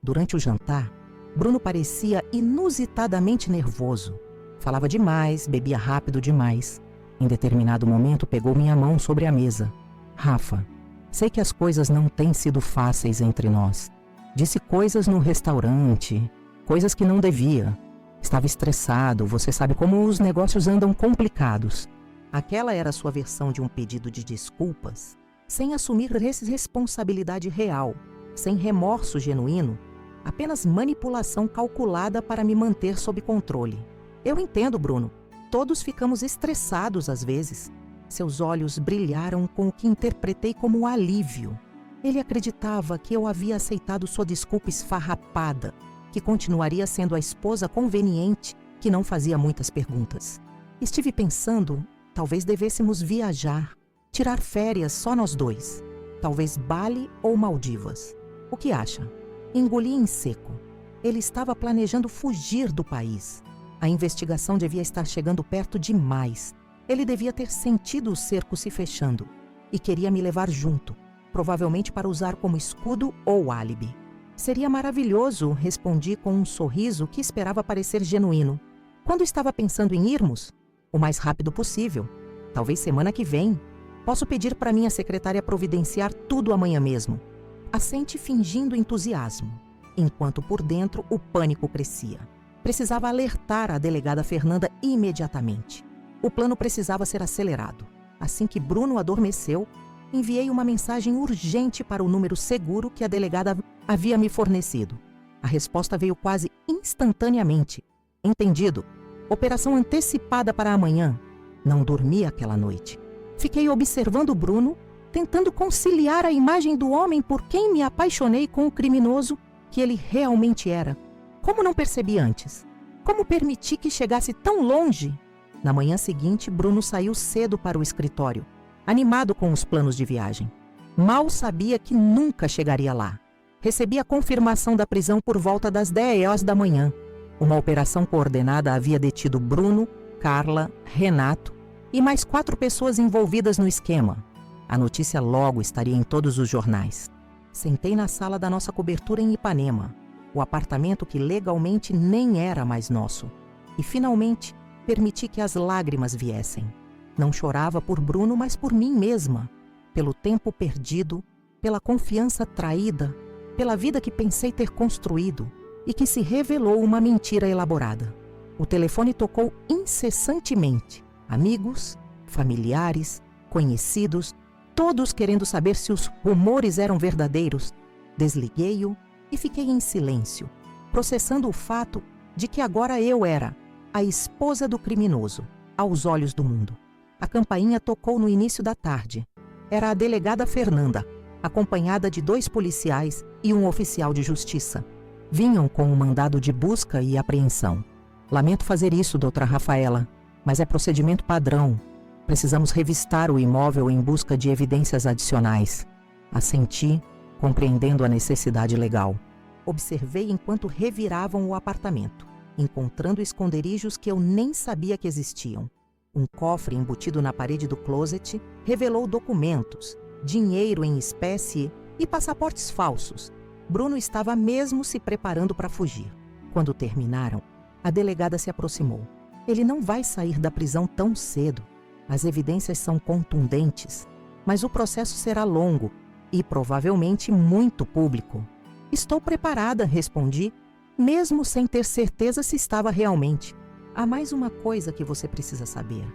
Durante o jantar, Bruno parecia inusitadamente nervoso. Falava demais, bebia rápido demais. Em determinado momento, pegou minha mão sobre a mesa. Rafa, sei que as coisas não têm sido fáceis entre nós. Disse coisas no restaurante, coisas que não devia. Estava estressado, você sabe como os negócios andam complicados. Aquela era a sua versão de um pedido de desculpas, sem assumir responsabilidade real, sem remorso genuíno, apenas manipulação calculada para me manter sob controle. Eu entendo, Bruno. Todos ficamos estressados às vezes. Seus olhos brilharam com o que interpretei como alívio. Ele acreditava que eu havia aceitado sua desculpa esfarrapada, que continuaria sendo a esposa conveniente, que não fazia muitas perguntas. Estive pensando, talvez devêssemos viajar, tirar férias só nós dois. Talvez Bali ou Maldivas. O que acha? Engoli em seco. Ele estava planejando fugir do país. A investigação devia estar chegando perto demais. Ele devia ter sentido o cerco se fechando e queria me levar junto, provavelmente para usar como escudo ou álibi. Seria maravilhoso, respondi com um sorriso que esperava parecer genuíno. Quando estava pensando em irmos? O mais rápido possível. Talvez semana que vem. Posso pedir para minha secretária providenciar tudo amanhã mesmo. Assente fingindo entusiasmo, enquanto por dentro o pânico crescia. Precisava alertar a delegada Fernanda imediatamente. O plano precisava ser acelerado. Assim que Bruno adormeceu, enviei uma mensagem urgente para o número seguro que a delegada havia me fornecido. A resposta veio quase instantaneamente. Entendido. Operação antecipada para amanhã. Não dormi aquela noite. Fiquei observando Bruno, tentando conciliar a imagem do homem por quem me apaixonei com o criminoso que ele realmente era. Como não percebi antes? Como permiti que chegasse tão longe? Na manhã seguinte, Bruno saiu cedo para o escritório, animado com os planos de viagem. Mal sabia que nunca chegaria lá. Recebi a confirmação da prisão por volta das 10 da manhã. Uma operação coordenada havia detido Bruno, Carla, Renato e mais 4 pessoas envolvidas no esquema. A notícia logo estaria em todos os jornais. Sentei na sala da nossa cobertura em Ipanema, o apartamento que legalmente nem era mais nosso. E finalmente, permiti que as lágrimas viessem. Não chorava por Bruno, mas por mim mesma, pelo tempo perdido, pela confiança traída, pela vida que pensei ter construído e que se revelou uma mentira elaborada. O telefone tocou incessantemente. Amigos, familiares, conhecidos, todos querendo saber se os rumores eram verdadeiros. Desliguei-o e fiquei em silêncio, processando o fato de que agora eu era a esposa do criminoso, aos olhos do mundo. A campainha tocou no início da tarde. Era a delegada Fernanda, acompanhada de 2 policiais e um oficial de justiça. Vinham com um mandado de busca e apreensão. Lamento fazer isso, doutora Rafaela, mas é procedimento padrão. Precisamos revistar o imóvel em busca de evidências adicionais. Assenti, compreendendo a necessidade legal. Observei enquanto reviravam o apartamento, encontrando esconderijos que eu nem sabia que existiam. Um cofre embutido na parede do closet revelou documentos, dinheiro em espécie e passaportes falsos. Bruno estava mesmo se preparando para fugir. Quando terminaram, a delegada se aproximou. Ele não vai sair da prisão tão cedo. As evidências são contundentes, mas o processo será longo e provavelmente muito público. Estou preparada, respondi, mesmo sem ter certeza se estava realmente. Há mais uma coisa que você precisa saber.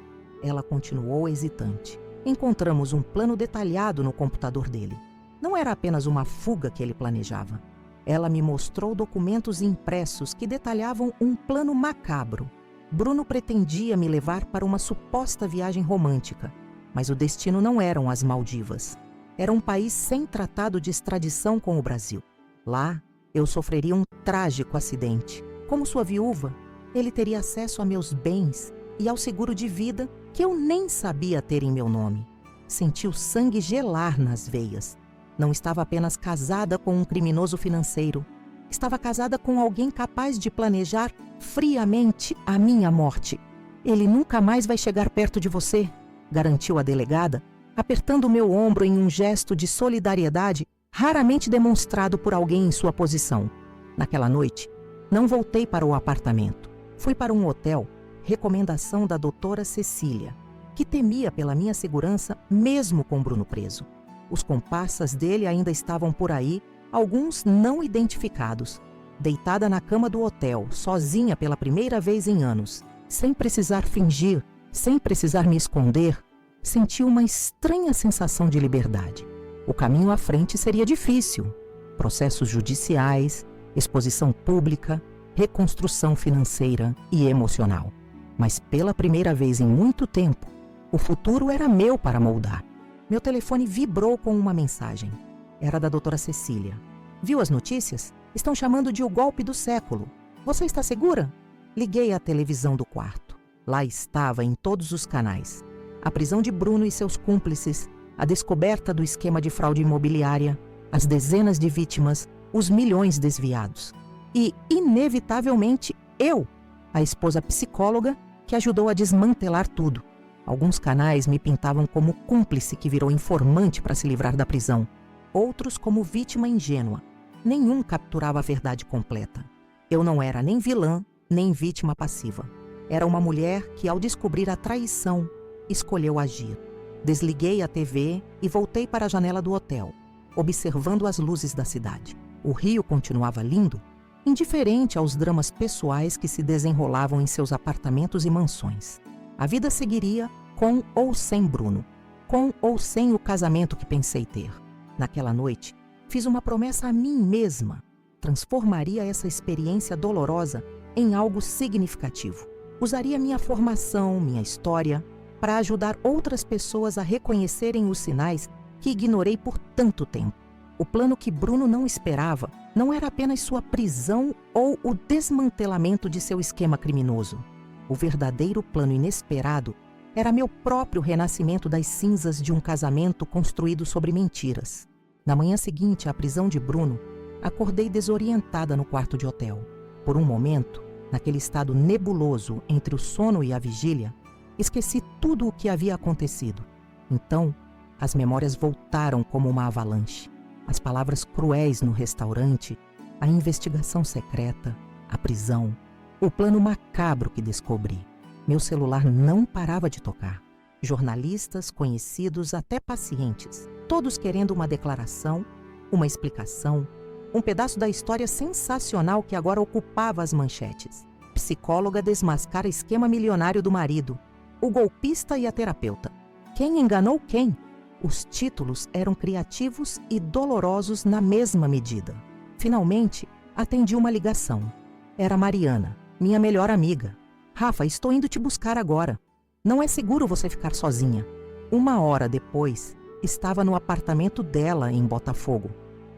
Ela continuou hesitante. Encontramos um plano detalhado no computador dele. Não era apenas uma fuga que ele planejava. Ela me mostrou documentos impressos que detalhavam um plano macabro. Bruno pretendia me levar para uma suposta viagem romântica, mas o destino não eram as Maldivas. Era um país sem tratado de extradição com o Brasil. Lá, eu sofreria um trágico acidente. Como sua viúva, ele teria acesso a meus bens e ao seguro de vida que eu nem sabia ter em meu nome. Senti o sangue gelar nas veias. Não estava apenas casada com um criminoso financeiro. Estava casada com alguém capaz de planejar friamente a minha morte. Ele nunca mais vai chegar perto de você, garantiu a delegada, apertando meu ombro em um gesto de solidariedade raramente demonstrado por alguém em sua posição. Naquela noite, não voltei para o apartamento. Fui para um hotel, recomendação da doutora Cecília, que temia pela minha segurança mesmo com Bruno preso. Os comparsas dele ainda estavam por aí, alguns não identificados. Deitada na cama do hotel, sozinha pela primeira vez em anos, sem precisar fingir, sem precisar me esconder, senti uma estranha sensação de liberdade. O caminho à frente seria difícil. Processos judiciais, exposição pública, reconstrução financeira e emocional. Mas pela primeira vez em muito tempo, o futuro era meu para moldar. Meu telefone vibrou com uma mensagem. Era da doutora Cecília. Viu as notícias? Estão chamando de o golpe do século. Você está segura? Liguei à televisão do quarto. Lá estava em todos os canais. A prisão de Bruno e seus cúmplices, a descoberta do esquema de fraude imobiliária, as dezenas de vítimas, os milhões desviados. E, inevitavelmente, eu, a esposa psicóloga que ajudou a desmantelar tudo. Alguns canais me pintavam como cúmplice que virou informante para se livrar da prisão. Outros como vítima ingênua. Nenhum capturava a verdade completa. Eu não era nem vilã, nem vítima passiva. Era uma mulher que, ao descobrir a traição, escolheu agir. Desliguei a TV e voltei para a janela do hotel, observando as luzes da cidade. O rio continuava lindo, indiferente aos dramas pessoais que se desenrolavam em seus apartamentos e mansões. A vida seguiria com ou sem Bruno, com ou sem o casamento que pensei ter. Naquela noite, fiz uma promessa a mim mesma. Transformaria essa experiência dolorosa em algo significativo. Usaria minha formação, minha história, para ajudar outras pessoas a reconhecerem os sinais que ignorei por tanto tempo. O plano que Bruno não esperava não era apenas sua prisão ou o desmantelamento de seu esquema criminoso. O verdadeiro plano inesperado era meu próprio renascimento das cinzas de um casamento construído sobre mentiras. Na manhã seguinte à prisão de Bruno, acordei desorientada no quarto de hotel. Por um momento, naquele estado nebuloso entre o sono e a vigília, esqueci tudo o que havia acontecido. Então, as memórias voltaram como uma avalanche. As palavras cruéis no restaurante, a investigação secreta, a prisão, o plano macabro que descobri. Meu celular não parava de tocar. Jornalistas, conhecidos, até pacientes, todos querendo uma declaração, uma explicação, um pedaço da história sensacional que agora ocupava as manchetes. Psicóloga desmascara esquema milionário do marido. O golpista e a terapeuta. Quem enganou quem? Os títulos eram criativos e dolorosos na mesma medida. Finalmente, atendi uma ligação. Era Mariana, minha melhor amiga. Rafa, estou indo te buscar agora. Não é seguro você ficar sozinha. 1 hora depois, estava no apartamento dela em Botafogo.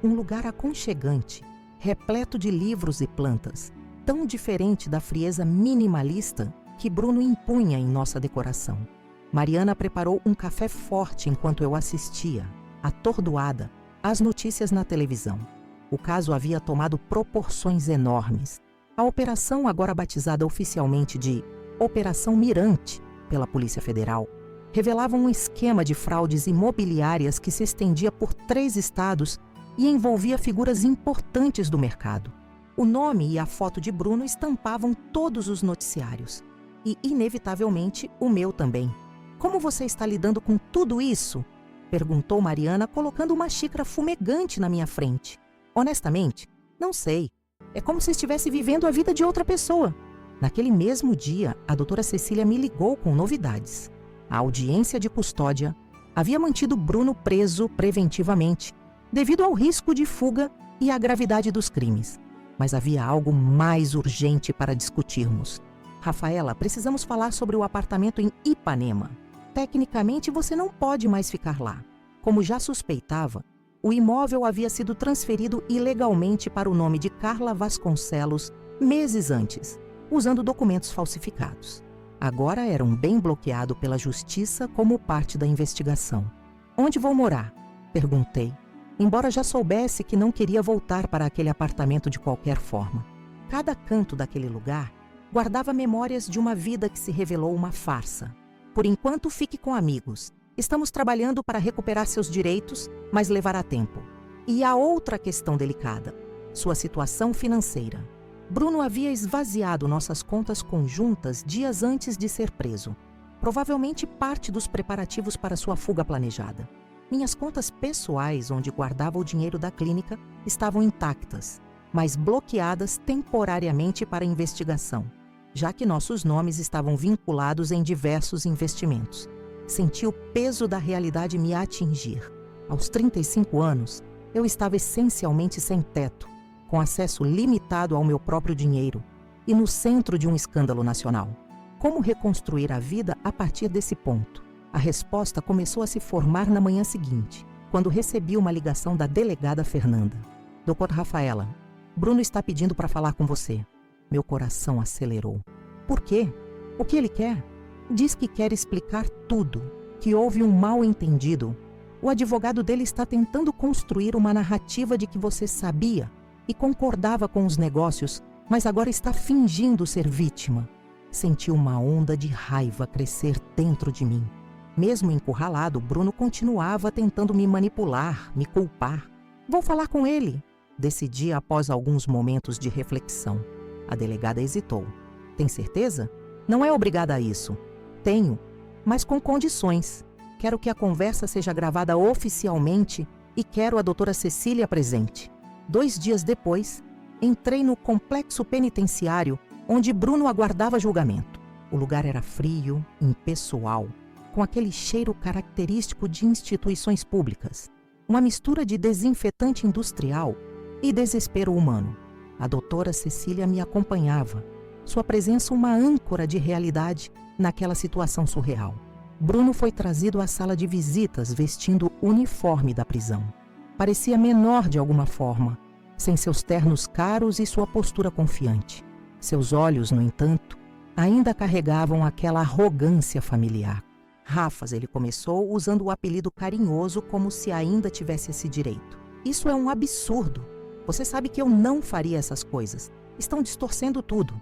Um lugar aconchegante, repleto de livros e plantas, tão diferente da frieza minimalista que Bruno impunha em nossa decoração. Mariana preparou um café forte enquanto eu assistia, atordoada, às notícias na televisão. O caso havia tomado proporções enormes. A operação, agora batizada oficialmente de Operação Mirante pela Polícia Federal, revelava um esquema de fraudes imobiliárias que se estendia por 3 estados e envolvia figuras importantes do mercado. O nome e a foto de Bruno estampavam todos os noticiários. E, inevitavelmente, o meu também. Como você está lidando com tudo isso? Perguntou Mariana, colocando uma xícara fumegante na minha frente. Honestamente, não sei. É como se estivesse vivendo a vida de outra pessoa. Naquele mesmo dia, a doutora Cecília me ligou com novidades. A audiência de custódia havia mantido Bruno preso preventivamente, devido ao risco de fuga e à gravidade dos crimes. Mas havia algo mais urgente para discutirmos. Rafaela, precisamos falar sobre o apartamento em Ipanema. Tecnicamente, você não pode mais ficar lá. Como já suspeitava, o imóvel havia sido transferido ilegalmente para o nome de Carla Vasconcelos meses antes, usando documentos falsificados. Agora era um bem bloqueado pela justiça como parte da investigação. Onde vou morar? Perguntei, embora já soubesse que não queria voltar para aquele apartamento de qualquer forma. Cada canto daquele lugar guardava memórias de uma vida que se revelou uma farsa. Por enquanto, fique com amigos. Estamos trabalhando para recuperar seus direitos, mas levará tempo. E há outra questão delicada. sua situação financeira. Bruno havia esvaziado nossas contas conjuntas dias antes de ser preso. Provavelmente parte dos preparativos para sua fuga planejada. Minhas contas pessoais, onde guardava o dinheiro da clínica, estavam intactas, mas bloqueadas temporariamente para investigação, já que nossos nomes estavam vinculados em diversos investimentos. Senti o peso da realidade me atingir. Aos 35 anos, eu estava essencialmente sem teto, com acesso limitado ao meu próprio dinheiro e no centro de um escândalo nacional. Como reconstruir a vida a partir desse ponto? A resposta começou a se formar na manhã seguinte, quando recebi uma ligação da delegada Fernanda. Doutor Rafaela, Bruno está pedindo para falar com você. Meu coração acelerou. Por quê? O que ele quer? Diz que quer explicar tudo, que houve um mal-entendido. O advogado dele está tentando construir uma narrativa de que você sabia e concordava com os negócios, mas agora está fingindo ser vítima. Senti uma onda de raiva crescer dentro de mim. Mesmo encurralado, Bruno continuava tentando me manipular, me culpar. Vou falar com ele, decidi após alguns momentos de reflexão. A delegada hesitou. Tem certeza? Não é obrigada a isso. Tenho, mas com condições. Quero que a conversa seja gravada oficialmente e quero a doutora Cecília presente. 2 dias depois, entrei no complexo penitenciário onde Bruno aguardava julgamento. O lugar era frio, impessoal, com aquele cheiro característico de instituições públicas. Uma mistura de desinfetante industrial e desespero humano. A doutora Cecília me acompanhava, sua presença uma âncora de realidade naquela situação surreal. Bruno foi trazido à sala de visitas vestindo o uniforme da prisão. Parecia menor de alguma forma, sem seus ternos caros e sua postura confiante. Seus olhos, no entanto, ainda carregavam aquela arrogância familiar. Rafas, ele começou usando o apelido carinhoso como se ainda tivesse esse direito. Isso é um absurdo. Você sabe que eu não faria essas coisas. Estão distorcendo tudo.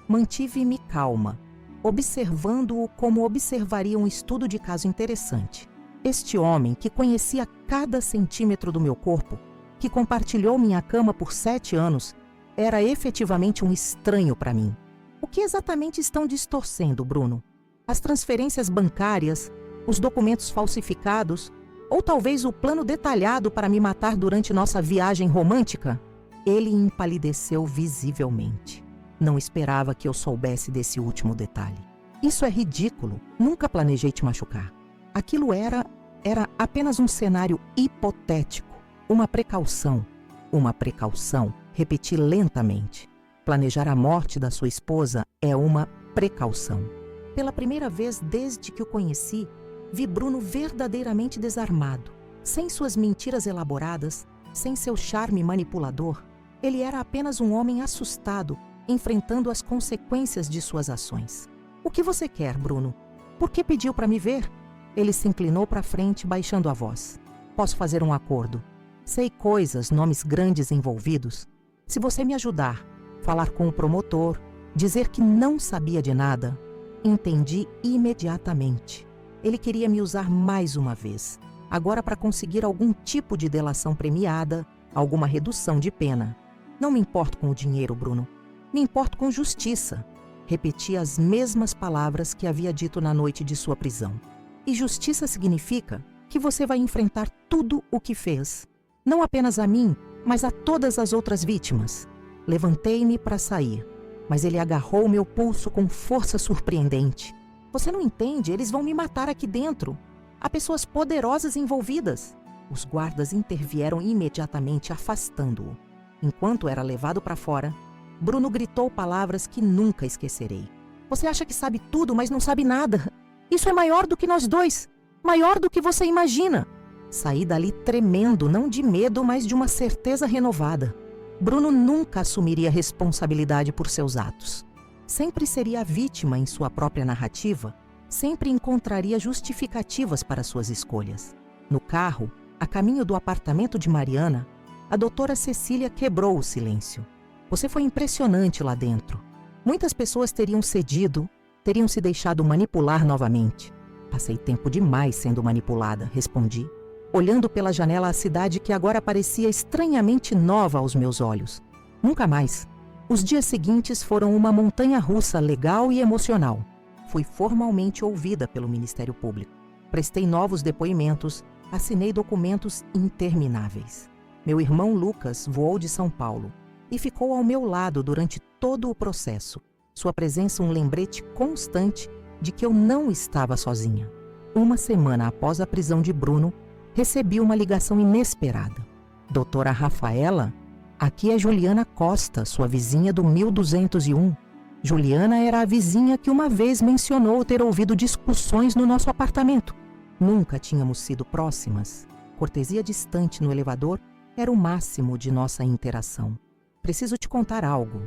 Mantive-me calma, observando-o como observaria um estudo de caso interessante. Este homem, que conhecia cada centímetro do meu corpo, que compartilhou minha cama por 7 anos, era efetivamente um estranho para mim. O que exatamente estão distorcendo, Bruno? As transferências bancárias, os documentos falsificados, ou talvez o plano detalhado para me matar durante nossa viagem romântica? Ele empalideceu visivelmente. Não esperava que eu soubesse desse último detalhe. Isso é ridículo. Nunca planejei te machucar. Aquilo era apenas um cenário hipotético, uma precaução. Uma precaução, repeti lentamente. Planejar a morte da sua esposa é uma precaução. Pela primeira vez desde que o conheci, vi Bruno verdadeiramente desarmado. Sem suas mentiras elaboradas, sem seu charme manipulador, ele era apenas um homem assustado, enfrentando as consequências de suas ações. O que você quer, Bruno? Por que pediu para me ver? Ele se inclinou para frente, baixando a voz. Posso fazer um acordo. Sei coisas, nomes grandes envolvidos. Se você me ajudar, falar com o promotor, dizer que não sabia de nada, entendi imediatamente. Ele queria me usar mais uma vez, agora para conseguir algum tipo de delação premiada, alguma redução de pena. Não me importo com o dinheiro, Bruno. Me importo com justiça. Repeti as mesmas palavras que havia dito na noite de sua prisão. E justiça significa que você vai enfrentar tudo o que fez. Não apenas a mim, mas a todas as outras vítimas. Levantei-me para sair, mas ele agarrou meu pulso com força surpreendente. Você não entende, eles vão me matar aqui dentro. Há pessoas poderosas envolvidas. Os guardas intervieram imediatamente, afastando-o. Enquanto era levado para fora, Bruno gritou palavras que nunca esquecerei. Você acha que sabe tudo, mas não sabe nada. Isso é maior do que nós dois. Maior do que você imagina. Saí dali tremendo, não de medo, mas de uma certeza renovada. Bruno nunca assumiria responsabilidade por seus atos. Sempre seria a vítima em sua própria narrativa, sempre encontraria justificativas para suas escolhas. No carro, a caminho do apartamento de Mariana, a doutora Cecília quebrou o silêncio. Você foi impressionante lá dentro. Muitas pessoas teriam cedido, teriam se deixado manipular novamente. Passei tempo demais sendo manipulada, respondi, olhando pela janela a cidade que agora parecia estranhamente nova aos meus olhos. Nunca mais. Os dias seguintes foram uma montanha-russa legal e emocional. Fui formalmente ouvida pelo Ministério Público. Prestei novos depoimentos, assinei documentos intermináveis. Meu irmão Lucas voou de São Paulo e ficou ao meu lado durante todo o processo. Sua presença um lembrete constante de que eu não estava sozinha. Uma semana após a prisão de Bruno, recebi uma ligação inesperada. Doutora Rafaela, aqui é Juliana Costa, sua vizinha do 1201. Juliana era a vizinha que uma vez mencionou ter ouvido discussões no nosso apartamento. Nunca tínhamos sido próximas. Cortesia distante no elevador era o máximo de nossa interação. Preciso te contar algo.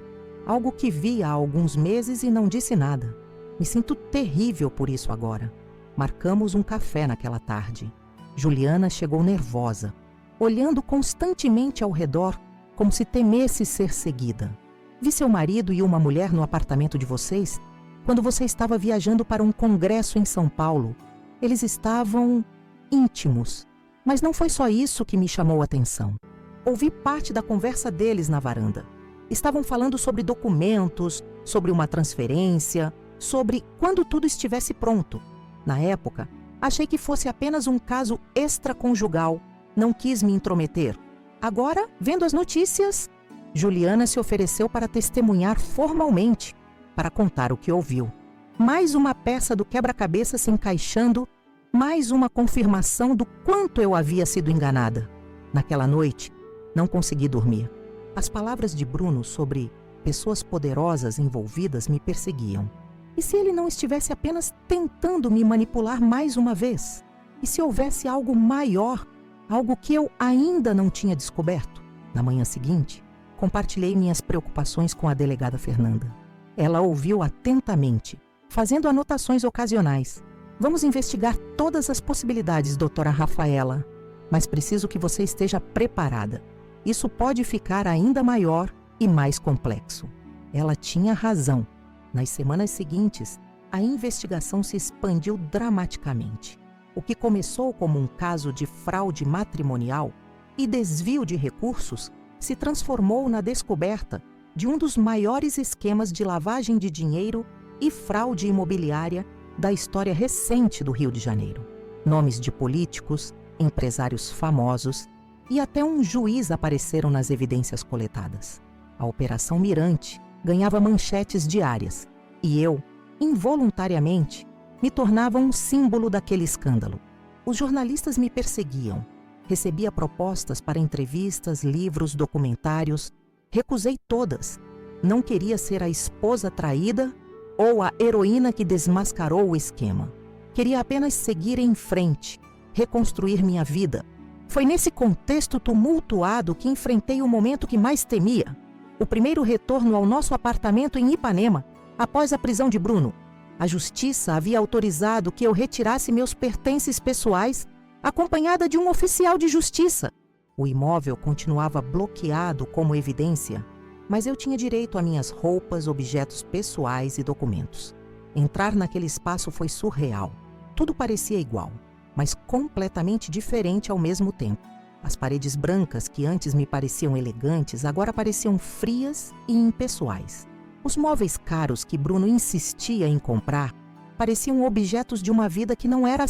Algo que vi há alguns meses e não disse nada. Me sinto terrível por isso agora. Marcamos um café naquela tarde. Juliana chegou nervosa, olhando constantemente ao redor, como se temesse ser seguida. Vi seu marido e uma mulher no apartamento de vocês quando você estava viajando para um congresso em São Paulo. Eles estavam íntimos, mas não foi só isso que me chamou a atenção. Ouvi parte da conversa deles na varanda. Estavam falando sobre documentos, sobre uma transferência, sobre quando tudo estivesse pronto. Na época, achei que fosse apenas um caso extraconjugal. Não quis me intrometer. Agora, vendo as notícias, Juliana se ofereceu para testemunhar formalmente, para contar o que ouviu. Mais uma peça do quebra-cabeça se encaixando, mais uma confirmação do quanto eu havia sido enganada. Naquela noite, não consegui dormir. As palavras de Bruno sobre pessoas poderosas envolvidas me perseguiam. E se ele não estivesse apenas tentando me manipular mais uma vez? E se houvesse algo maior, algo que eu ainda não tinha descoberto? Na manhã seguinte, compartilhei minhas preocupações com a delegada Fernanda. Ela ouviu atentamente, fazendo anotações ocasionais. Vamos investigar todas as possibilidades, doutora Rafaela, mas preciso que você esteja preparada. Isso pode ficar ainda maior e mais complexo. Ela tinha razão. Nas semanas seguintes, a investigação se expandiu dramaticamente. O que começou como um caso de fraude matrimonial e desvio de recursos se transformou na descoberta de um dos maiores esquemas de lavagem de dinheiro e fraude imobiliária da história recente do Rio de Janeiro. Nomes de políticos, empresários famosos e até um juiz apareceram nas evidências coletadas. A Operação Mirante ganhava manchetes diárias e eu, involuntariamente, me tornava um símbolo daquele escândalo. Os jornalistas me perseguiam. Recebia propostas para entrevistas, livros, documentários. Recusei todas. Não queria ser a esposa traída ou a heroína que desmascarou o esquema. Queria apenas seguir em frente, reconstruir minha vida. Foi nesse contexto tumultuado que enfrentei o momento que mais temia. O primeiro retorno ao nosso apartamento em Ipanema, após a prisão de Bruno. A justiça havia autorizado que eu retirasse meus pertences pessoais, acompanhada de um oficial de justiça. O imóvel continuava bloqueado como evidência, mas eu tinha direito a minhas roupas, objetos pessoais e documentos. Entrar naquele espaço foi surreal. Tudo parecia igual, mas completamente diferente ao mesmo tempo. As paredes brancas, que antes me pareciam elegantes, agora pareciam frias e impessoais. Os móveis caros que Bruno insistia em comprar pareciam objetos de uma vida que não era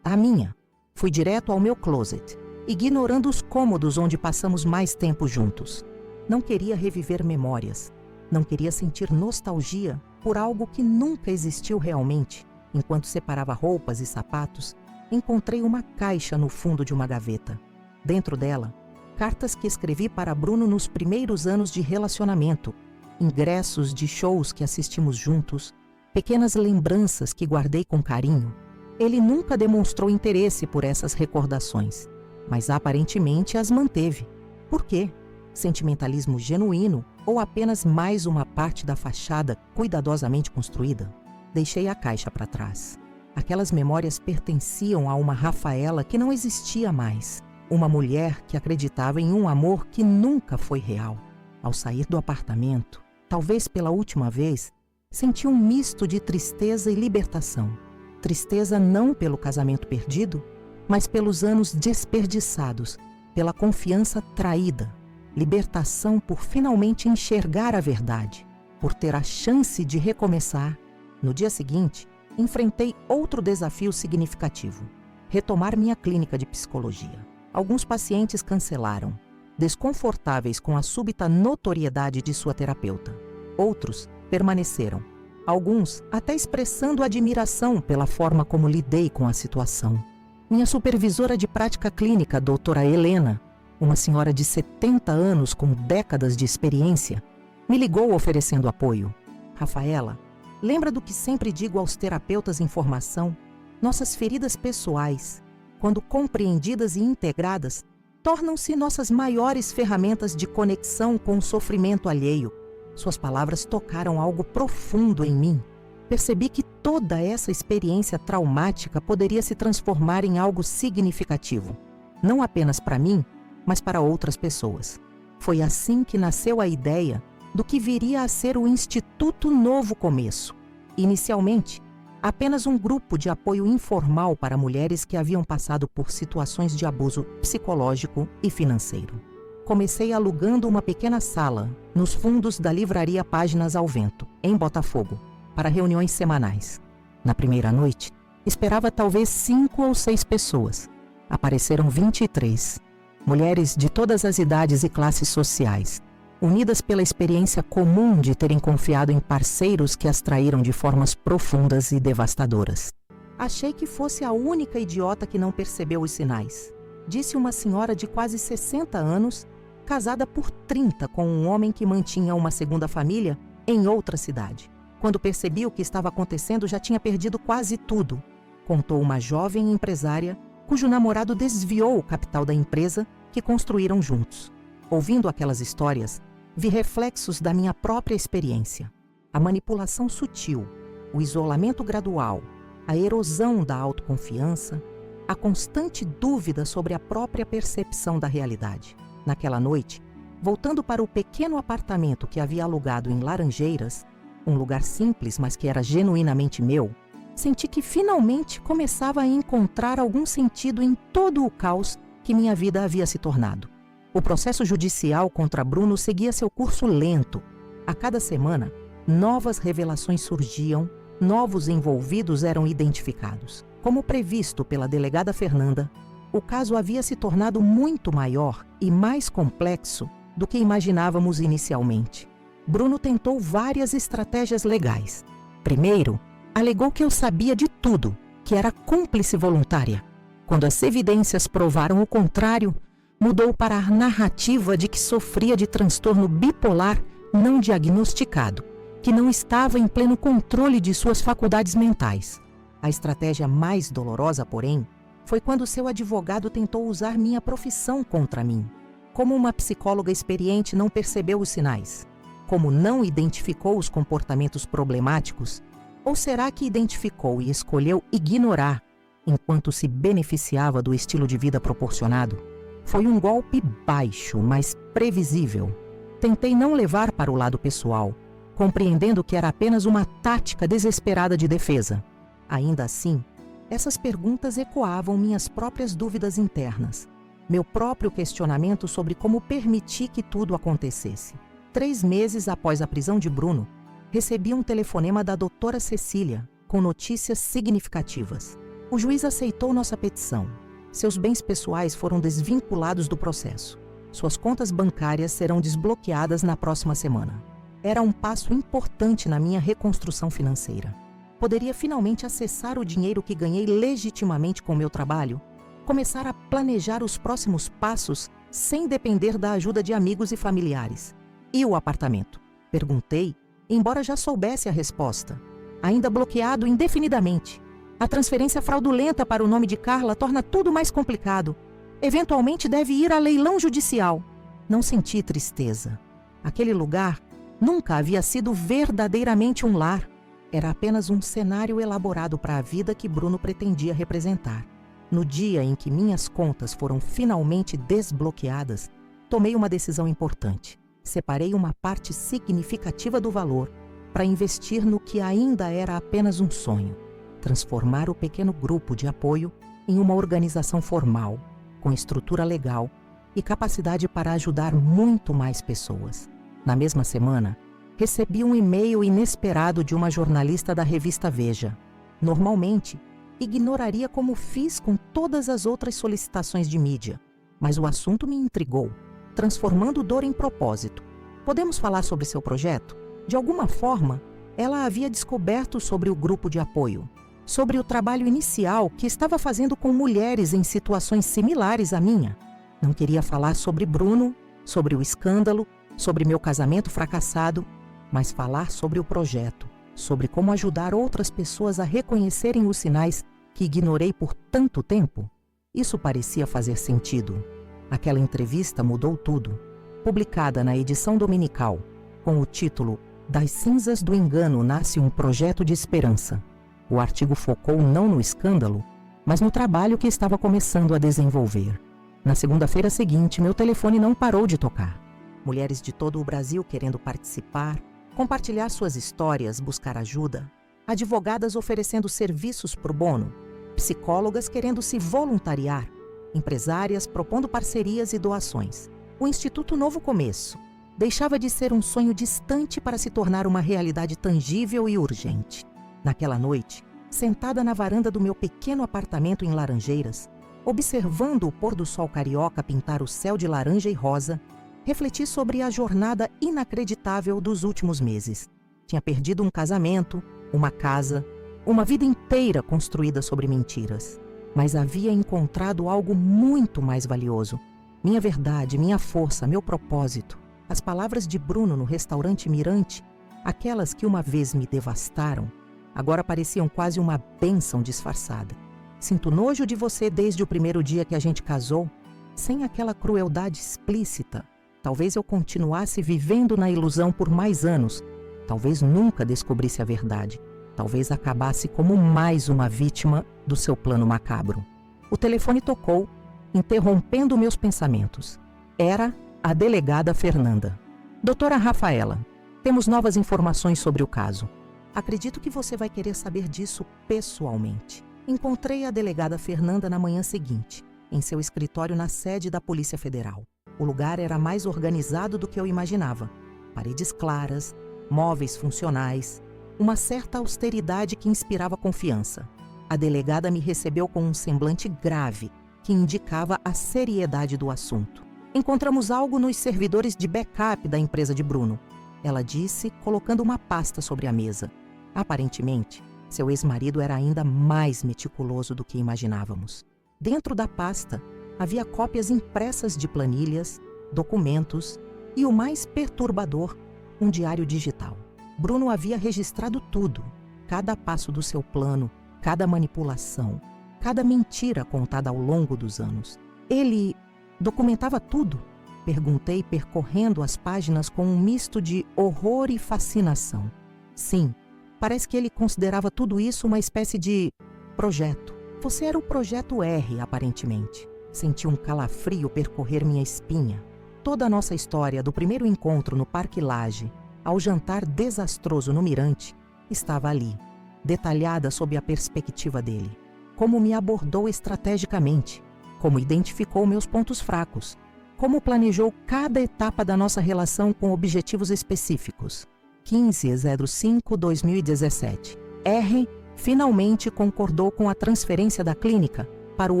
a minha. Fui direto ao meu closet, ignorando os cômodos onde passamos mais tempo juntos. Não queria reviver memórias. Não queria sentir nostalgia por algo que nunca existiu realmente. Enquanto separava roupas e sapatos, encontrei uma caixa no fundo de uma gaveta. Dentro dela, cartas que escrevi para Bruno nos primeiros anos de relacionamento, ingressos de shows que assistimos juntos, pequenas lembranças que guardei com carinho. Ele nunca demonstrou interesse por essas recordações, mas aparentemente as manteve. Por quê? Sentimentalismo genuíno ou apenas mais uma parte da fachada cuidadosamente construída? Deixei a caixa para trás. Aquelas memórias pertenciam a uma Rafaela que não existia mais. Uma mulher que acreditava em um amor que nunca foi real. Ao sair do apartamento, talvez pela última vez, senti um misto de tristeza e libertação. Tristeza não pelo casamento perdido, mas pelos anos desperdiçados, pela confiança traída. libertação por finalmente enxergar a verdade, por ter a chance de recomeçar. No dia seguinte, enfrentei outro desafio significativo: retomar minha clínica de psicologia. Alguns pacientes cancelaram, desconfortáveis com a súbita notoriedade de sua terapeuta. Outros permaneceram, alguns até expressando admiração pela forma como lidei com a situação. Minha supervisora de prática clínica, doutora Helena, uma senhora de 70 anos com décadas de experiência, me ligou oferecendo apoio. Rafaela, lembra do que sempre digo aos terapeutas em formação? Nossas feridas pessoais, quando compreendidas e integradas, tornam-se nossas maiores ferramentas de conexão com o sofrimento alheio. Suas palavras tocaram algo profundo em mim. Percebi que toda essa experiência traumática poderia se transformar em algo significativo, não apenas para mim, mas para outras pessoas. Foi assim que nasceu a ideia do que viria a ser o Instituto Novo Começo. Inicialmente, apenas um grupo de apoio informal para mulheres que haviam passado por situações de abuso psicológico e financeiro. Comecei alugando uma pequena sala nos fundos da livraria Páginas ao Vento, em Botafogo, para reuniões semanais. Na primeira noite, esperava talvez 5 ou 6 pessoas. Apareceram 23, mulheres de todas as idades e classes sociais, unidas pela experiência comum de terem confiado em parceiros que as traíram de formas profundas e devastadoras. Achei que fosse a única idiota que não percebeu os sinais, disse uma senhora de quase 60 anos, casada por 30 com um homem que mantinha uma segunda família em outra cidade. Quando percebi o que estava acontecendo, já tinha perdido quase tudo, contou uma jovem empresária cujo namorado desviou o capital da empresa que construíram juntos. Ouvindo aquelas histórias, vi reflexos da minha própria experiência. A manipulação sutil, o isolamento gradual, a erosão da autoconfiança, a constante dúvida sobre a própria percepção da realidade. Naquela noite, voltando para o pequeno apartamento que havia alugado em Laranjeiras, um lugar simples, mas que era genuinamente meu, senti que finalmente começava a encontrar algum sentido em todo o caos que minha vida havia se tornado. O processo judicial contra Bruno seguia seu curso lento. A cada semana, novas revelações surgiam, novos envolvidos eram identificados. Como previsto pela delegada Fernanda, o caso havia se tornado muito maior e mais complexo do que imaginávamos inicialmente. Bruno tentou várias estratégias legais. Primeiro, alegou que eu sabia de tudo, que era cúmplice voluntária. Quando as evidências provaram o contrário, mudou para a narrativa de que sofria de transtorno bipolar não diagnosticado, que não estava em pleno controle de suas faculdades mentais. A estratégia mais dolorosa, porém, foi quando seu advogado tentou usar minha profissão contra mim. Como uma psicóloga experiente não percebeu os sinais? Como não identificou os comportamentos problemáticos? Ou será que identificou e escolheu ignorar enquanto se beneficiava do estilo de vida proporcionado? Foi um golpe baixo, mas previsível. Tentei não levar para o lado pessoal, compreendendo que era apenas uma tática desesperada de defesa. Ainda assim, essas perguntas ecoavam minhas próprias dúvidas internas, meu próprio questionamento sobre como permitir que tudo acontecesse. 3 meses após a prisão de Bruno, recebi um telefonema da doutora Cecília, com notícias significativas. O juiz aceitou nossa petição. Seus bens pessoais foram desvinculados do processo. Suas contas bancárias serão desbloqueadas na próxima semana. Era um passo importante na minha reconstrução financeira. Poderia finalmente acessar o dinheiro que ganhei legitimamente com meu trabalho, começar a planejar os próximos passos sem depender da ajuda de amigos e familiares. E o apartamento? Perguntei, embora já soubesse a resposta. Ainda bloqueado indefinidamente. A transferência fraudulenta para o nome de Carla torna tudo mais complicado. Eventualmente deve ir a leilão judicial. Não senti tristeza. Aquele lugar nunca havia sido verdadeiramente um lar. Era apenas um cenário elaborado para a vida que Bruno pretendia representar. No dia em que minhas contas foram finalmente desbloqueadas, tomei uma decisão importante. Separei uma parte significativa do valor para investir no que ainda era apenas um sonho: transformar o pequeno grupo de apoio em uma organização formal, com estrutura legal, e capacidade para ajudar muito mais pessoas. Na mesma semana, recebi um e-mail inesperado de uma jornalista da revista Veja. Normalmente, ignoraria como fiz com todas as outras solicitações de mídia, mas o assunto me intrigou, transformando dor em propósito. Podemos falar sobre seu projeto? De alguma forma, ela havia descoberto sobre o grupo de apoio, sobre o trabalho inicial que estava fazendo com mulheres em situações similares à minha. Não queria falar sobre Bruno, sobre o escândalo, sobre meu casamento fracassado, mas falar sobre o projeto, sobre como ajudar outras pessoas a reconhecerem os sinais que ignorei por tanto tempo. Isso parecia fazer sentido. Aquela entrevista mudou tudo. Publicada na edição dominical, com o título "Das cinzas do engano nasce um projeto de esperança", o artigo focou não no escândalo, mas no trabalho que estava começando a desenvolver. Na segunda-feira seguinte, meu telefone não parou de tocar. Mulheres de todo o Brasil querendo participar, compartilhar suas histórias, buscar ajuda. Advogadas oferecendo serviços pro bono. Psicólogas querendo se voluntariar. Empresárias propondo parcerias e doações. O Instituto Novo Começo deixava de ser um sonho distante para se tornar uma realidade tangível e urgente. Naquela noite, sentada na varanda do meu pequeno apartamento em Laranjeiras, observando o pôr do sol carioca pintar o céu de laranja e rosa, refleti sobre a jornada inacreditável dos últimos meses. Tinha perdido um casamento, uma casa, uma vida inteira construída sobre mentiras. Mas havia encontrado algo muito mais valioso. Minha verdade, minha força, meu propósito. As palavras de Bruno no restaurante Mirante, aquelas que uma vez me devastaram, agora pareciam quase uma bênção disfarçada. Sinto nojo de você desde o primeiro dia que a gente casou, sem aquela crueldade explícita. Talvez eu continuasse vivendo na ilusão por mais anos. Talvez nunca descobrisse a verdade. Talvez acabasse como mais uma vítima do seu plano macabro. O telefone tocou, interrompendo meus pensamentos. Era a delegada Fernanda. Doutora Rafaela, temos novas informações sobre o caso. Acredito que você vai querer saber disso pessoalmente. Encontrei a delegada Fernanda na manhã seguinte, em seu escritório na sede da Polícia Federal. O lugar era mais organizado do que eu imaginava. Paredes claras, móveis funcionais, uma certa austeridade que inspirava confiança. A delegada me recebeu com um semblante grave, que indicava a seriedade do assunto. Encontramos algo nos servidores de backup da empresa de Bruno, ela disse, colocando uma pasta sobre a mesa. Aparentemente, seu ex-marido era ainda mais meticuloso do que imaginávamos. Dentro da pasta, havia cópias impressas de planilhas, documentos e, o mais perturbador, um diário digital. Bruno havia registrado tudo, cada passo do seu plano, cada manipulação, cada mentira contada ao longo dos anos. Ele documentava tudo? Perguntei, percorrendo as páginas com um misto de horror e fascinação. Sim, parece que ele considerava tudo isso uma espécie de projeto. Você era o projeto R, aparentemente. Senti um calafrio percorrer minha espinha. Toda a nossa história, do primeiro encontro no Parque Lage ao jantar desastroso no Mirante, estava ali, detalhada sob a perspectiva dele. Como me abordou estrategicamente, como identificou meus pontos fracos, como planejou cada etapa da nossa relação com objetivos específicos. 15/05/2017. R finalmente concordou com a transferência da clínica para o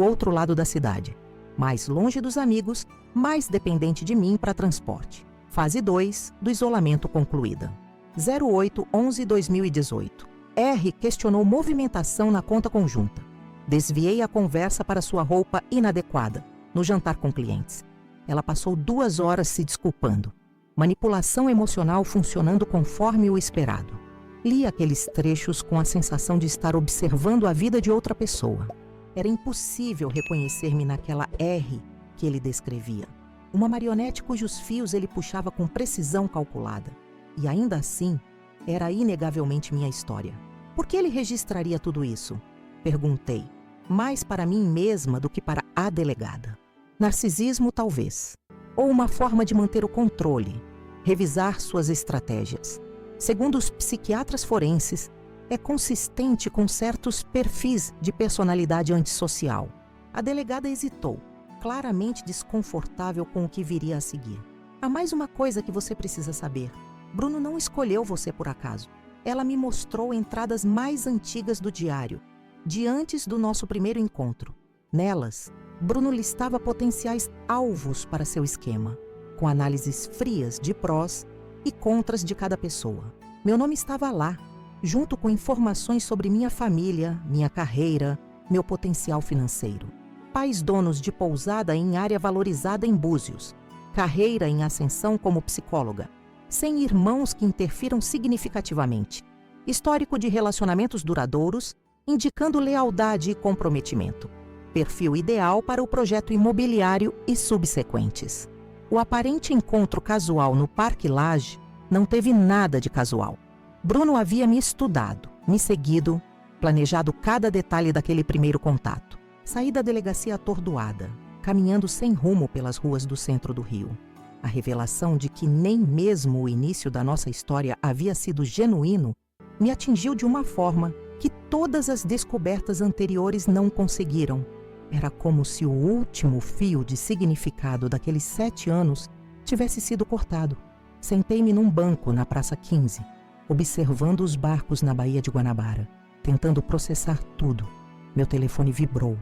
outro lado da cidade. Mais longe dos amigos, mais dependente de mim para transporte. Fase 2 do isolamento concluída. 08/11/2018. R questionou movimentação na conta conjunta. Desviei a conversa para sua roupa inadequada, no jantar com clientes. Ela passou 2 horas se desculpando. Manipulação emocional funcionando conforme o esperado. Li aqueles trechos com a sensação de estar observando a vida de outra pessoa. Era impossível reconhecer-me naquela R que ele descrevia. Uma marionete cujos fios ele puxava com precisão calculada. E ainda assim, era inegavelmente minha história. Por que ele registraria tudo isso? Perguntei, mais para mim mesma do que para a delegada. Narcisismo, talvez. Ou uma forma de manter o controle, revisar suas estratégias. Segundo os psiquiatras forenses, é consistente com certos perfis de personalidade antissocial. A delegada hesitou. claramente desconfortável com o que viria a seguir. Há mais uma coisa que você precisa saber. Bruno não escolheu você por acaso. Ela me mostrou entradas mais antigas do diário, de antes do nosso primeiro encontro. Nelas, Bruno listava potenciais alvos para seu esquema, com análises frias de prós e contras de cada pessoa. Meu nome estava lá, junto com informações sobre minha família, minha carreira, meu potencial financeiro. Pais donos de pousada em área valorizada em Búzios, carreira em ascensão como psicóloga, sem irmãos que interfiram significativamente, histórico de relacionamentos duradouros, indicando lealdade e comprometimento, perfil ideal para o projeto imobiliário e subsequentes. O aparente encontro casual no Parque Lage não teve nada de casual. Bruno havia me estudado, me seguido, planejado cada detalhe daquele primeiro contato. Saí da delegacia atordoada, caminhando sem rumo pelas ruas do centro do Rio. A revelação de que nem mesmo o início da nossa história havia sido genuíno me atingiu de uma forma que todas as descobertas anteriores não conseguiram. Era como se o último fio de significado daqueles 7 anos tivesse sido cortado. Sentei-me num banco na Praça 15, observando os barcos na Baía de Guanabara, tentando processar tudo. Meu telefone vibrou.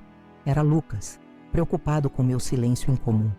Era Lucas, preocupado com meu silêncio incomum.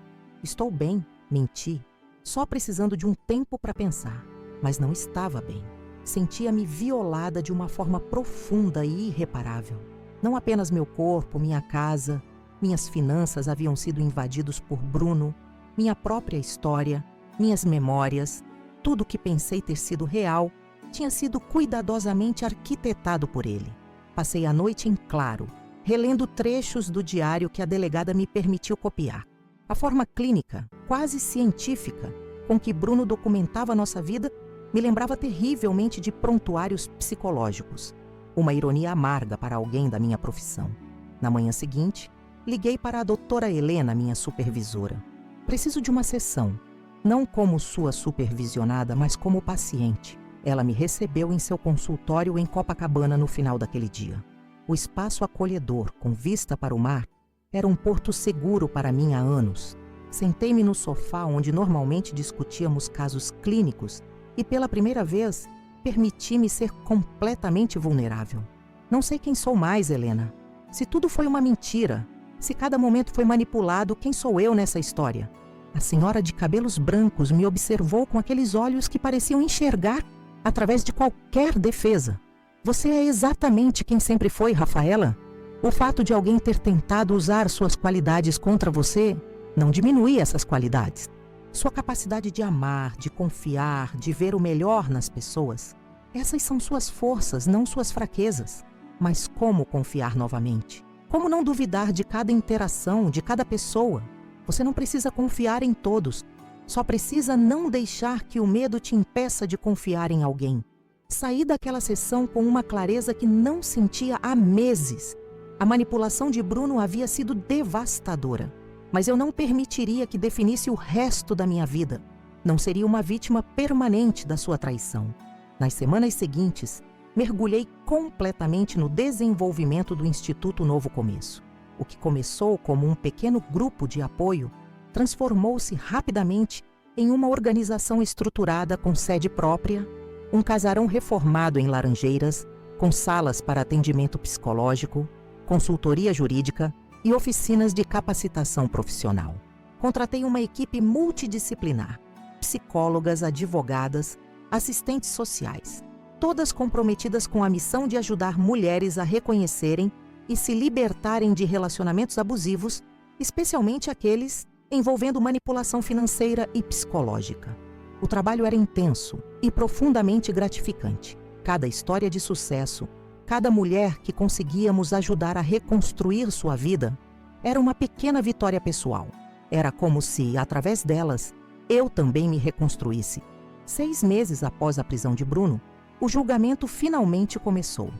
Estou bem, menti, só precisando de um tempo para pensar, mas não estava bem. Sentia-me violada de uma forma profunda e irreparável. Não apenas meu corpo, minha casa, minhas finanças haviam sido invadidos por Bruno, minha própria história, minhas memórias, tudo o que pensei ter sido real tinha sido cuidadosamente arquitetado por ele. Passei a noite em claro, relendo trechos do diário que a delegada me permitiu copiar. A forma clínica, quase científica, com que Bruno documentava nossa vida me lembrava terrivelmente de prontuários psicológicos. Uma ironia amarga para alguém da minha profissão. Na manhã seguinte, liguei para a doutora Helena, minha supervisora. Preciso de uma sessão, não como sua supervisionada, mas como paciente. Ela me recebeu em seu consultório em Copacabana no final daquele dia. O espaço acolhedor, com vista para o mar, era um porto seguro para mim há anos. Sentei-me no sofá onde normalmente discutíamos casos clínicos e, pela primeira vez, permiti-me ser completamente vulnerável. Não sei quem sou mais, Helena. Se tudo foi uma mentira, se cada momento foi manipulado, quem sou eu nessa história? A senhora de cabelos brancos me observou com aqueles olhos que pareciam enxergar através de qualquer defesa. Você é exatamente quem sempre foi, Rafaela? O fato de alguém ter tentado usar suas qualidades contra você não diminui essas qualidades. Sua capacidade de amar, de confiar, de ver o melhor nas pessoas. Essas são suas forças, não suas fraquezas. Mas como confiar novamente? Como não duvidar de cada interação, de cada pessoa? Você não precisa confiar em todos. Só precisa não deixar que o medo te impeça de confiar em alguém. Saí daquela sessão com uma clareza que não sentia há meses. A manipulação de Bruno havia sido devastadora, mas eu não permitiria que definisse o resto da minha vida. Não seria uma vítima permanente da sua traição. Nas semanas seguintes, mergulhei completamente no desenvolvimento do Instituto Novo Começo. O que começou como um pequeno grupo de apoio transformou-se rapidamente em uma organização estruturada com sede própria, um casarão reformado em Laranjeiras, com salas para atendimento psicológico, consultoria jurídica e oficinas de capacitação profissional. Contratei uma equipe multidisciplinar, psicólogas, advogadas, assistentes sociais, todas comprometidas com a missão de ajudar mulheres a reconhecerem e se libertarem de relacionamentos abusivos, especialmente aqueles envolvendo manipulação financeira e psicológica. O trabalho era intenso e profundamente gratificante. Cada história de sucesso, cada mulher que conseguíamos ajudar a reconstruir sua vida, era uma pequena vitória pessoal. Era como se, através delas, eu também me reconstruísse. 6 meses após a prisão de Bruno, o julgamento finalmente começou.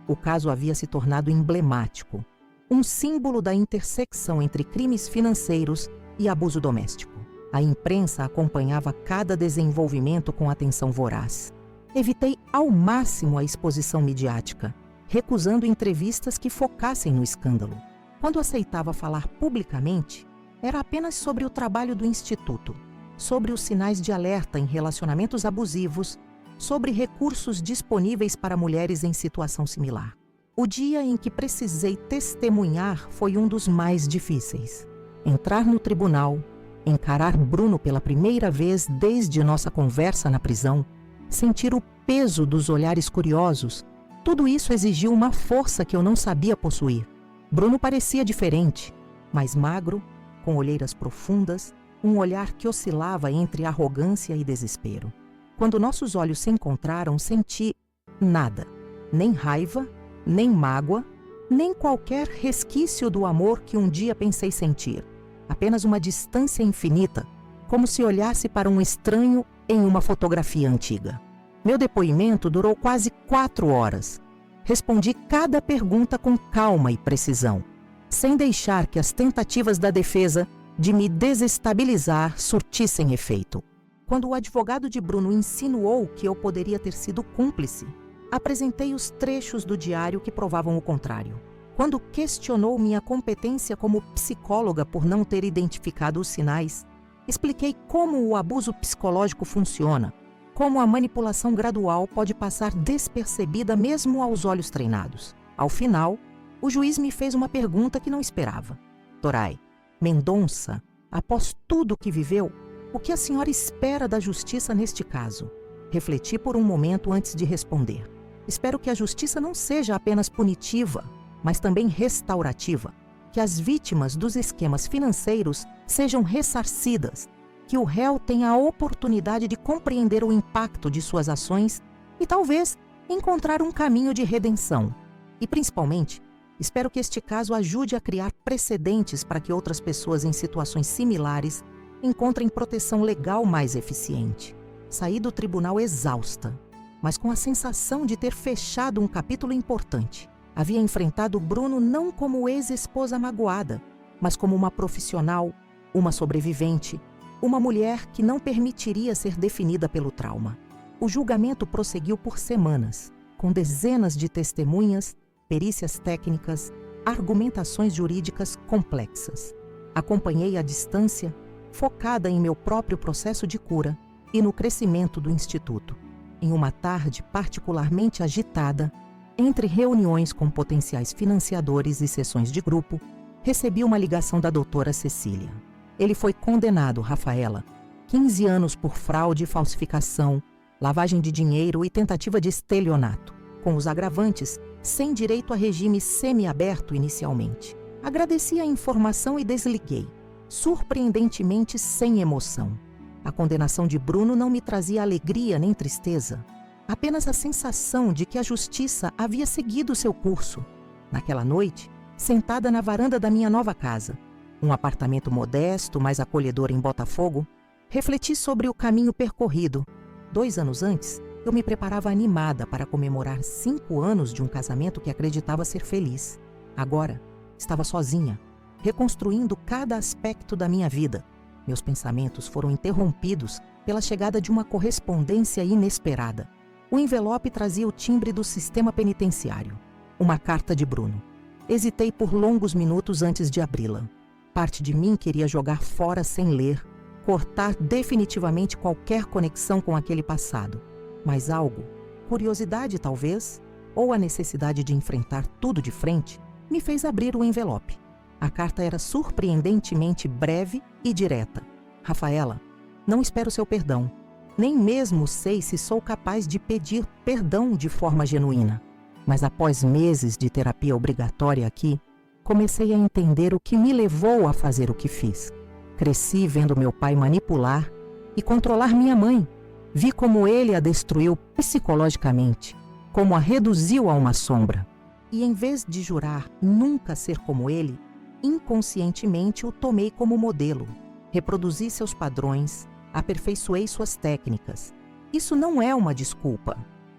O caso havia se tornado emblemático, um símbolo da intersecção entre crimes financeiros e abuso doméstico. A imprensa acompanhava cada desenvolvimento com atenção voraz. Evitei ao máximo a exposição midiática, recusando entrevistas que focassem no escândalo. Quando aceitava falar publicamente, Era apenas sobre o trabalho do Instituto, sobre os sinais de alerta em relacionamentos abusivos, sobre recursos disponíveis para mulheres em situação similar. O dia em que precisei testemunhar foi um dos mais difíceis. Entrar no tribunal, encarar Bruno pela primeira vez desde nossa conversa na prisão, sentir o peso dos olhares curiosos, tudo isso exigiu uma força que eu não sabia possuir. Bruno parecia diferente, mais magro, com olheiras profundas, um olhar que oscilava entre arrogância e desespero. Quando nossos olhos se encontraram, senti nada, nem raiva, nem mágoa, nem qualquer resquício do amor que um dia pensei sentir. Apenas uma distância infinita, como se olhasse para um estranho em uma fotografia antiga. Meu depoimento durou quase 4 horas. Respondi cada pergunta com calma e precisão, sem deixar que as tentativas da defesa de me desestabilizar surtissem efeito. Quando o advogado de Bruno insinuou que eu poderia ter sido cúmplice, apresentei os trechos do diário que provavam o contrário. Quando questionou minha competência como psicóloga por não ter identificado os sinais, expliquei como o abuso psicológico funciona, como a manipulação gradual pode passar despercebida mesmo aos olhos treinados. Ao final, o juiz me fez uma pergunta que não esperava. Toray, Mendonça, após tudo o que viveu, o que a senhora espera da justiça neste caso? Refleti por um momento antes de responder. Espero que a justiça não seja apenas punitiva, mas também restaurativa, que as vítimas dos esquemas financeiros sejam ressarcidas, que o réu tenha a oportunidade de compreender o impacto de suas ações e talvez encontrar um caminho de redenção. E principalmente, espero que este caso ajude a criar precedentes para que outras pessoas em situações similares encontrem proteção legal mais eficiente. Saí do tribunal exausta, mas com a sensação de ter fechado um capítulo importante. Havia enfrentado Bruno não como ex-esposa magoada, mas como uma profissional, uma sobrevivente, uma mulher que não permitiria ser definida pelo trauma. O julgamento prosseguiu por semanas, com dezenas de testemunhas, perícias técnicas, argumentações jurídicas complexas. Acompanhei à distância, focada em meu próprio processo de cura e no crescimento do Instituto. Em uma tarde particularmente agitada, entre reuniões com potenciais financiadores e sessões de grupo, recebi uma ligação da doutora Cecília. Ele foi condenado, Rafaela, 15 anos por fraude e falsificação, lavagem de dinheiro e tentativa de estelionato, com os agravantes, sem direito a regime semiaberto inicialmente. Agradeci a informação e desliguei, surpreendentemente sem emoção. A condenação de Bruno não me trazia alegria nem tristeza, apenas a sensação de que a justiça havia seguido seu curso. Naquela noite, sentada na varanda da minha nova casa, um apartamento modesto, mas acolhedor em Botafogo, refleti sobre o caminho percorrido. 2 anos antes, eu me preparava animada para comemorar 5 anos de um casamento que acreditava ser feliz. Agora, estava sozinha, reconstruindo cada aspecto da minha vida. Meus pensamentos foram interrompidos pela chegada de uma correspondência inesperada. O envelope trazia o timbre do sistema penitenciário. Uma carta de Bruno. Hesitei por longos minutos antes de abri-la. Parte de mim queria jogar fora sem ler, cortar definitivamente qualquer conexão com aquele passado. Mas algo, curiosidade talvez, ou a necessidade de enfrentar tudo de frente, me fez abrir o envelope. A carta era surpreendentemente breve e direta. Rafaela, não espero seu perdão. Nem mesmo sei se sou capaz de pedir perdão de forma genuína. Mas após meses de terapia obrigatória aqui, comecei a entender o que me levou a fazer o que fiz. Cresci vendo meu pai manipular e controlar minha mãe. Vi como ele a destruiu psicologicamente, como a reduziu a uma sombra. E em vez de jurar nunca ser como ele, inconscientemente o tomei como modelo. Reproduzi seus padrões, aperfeiçoei suas técnicas. Isso não é uma desculpa.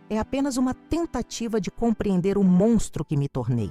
É apenas uma tentativa de compreender o monstro que me tornei.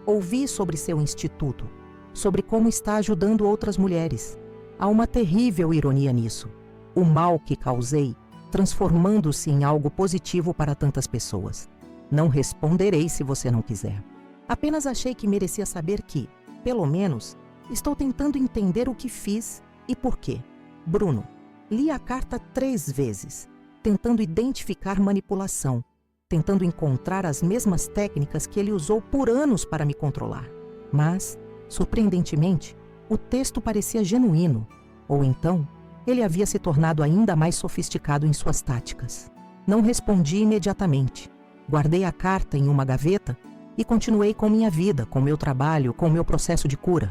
Ouvi sobre seu instituto, sobre como está ajudando outras mulheres. Há uma terrível ironia nisso. O mal que causei, transformando-se em algo positivo para tantas pessoas. Não responderei se você não quiser. Apenas achei que merecia saber que, pelo menos, Estou tentando entender o que fiz e por quê. Bruno, li a carta 3 vezes, tentando identificar manipulação, tentando encontrar as mesmas técnicas que ele usou por anos para me controlar. Mas, surpreendentemente, o texto parecia genuíno, ou então, ele havia se tornado ainda mais sofisticado em suas táticas. Não respondi imediatamente. Guardei a carta em uma gaveta e continuei com minha vida, com meu trabalho, com meu processo de cura.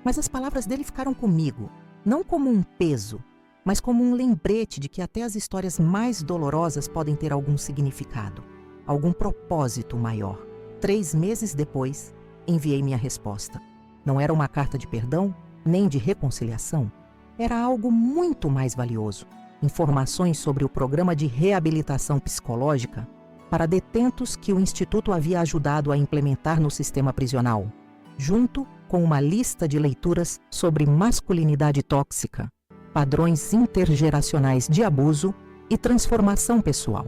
Mas as palavras dele ficaram comigo, não como um peso, mas como um lembrete de que até as histórias mais dolorosas podem ter algum significado, algum propósito maior. 3 meses depois, enviei minha resposta. Não era uma carta de perdão, nem de reconciliação. Era algo muito mais valioso. Informações sobre o programa de reabilitação psicológica para detentos que o Instituto havia ajudado a implementar no sistema prisional, junto com uma lista de leituras sobre masculinidade tóxica, padrões intergeracionais de abuso e transformação pessoal.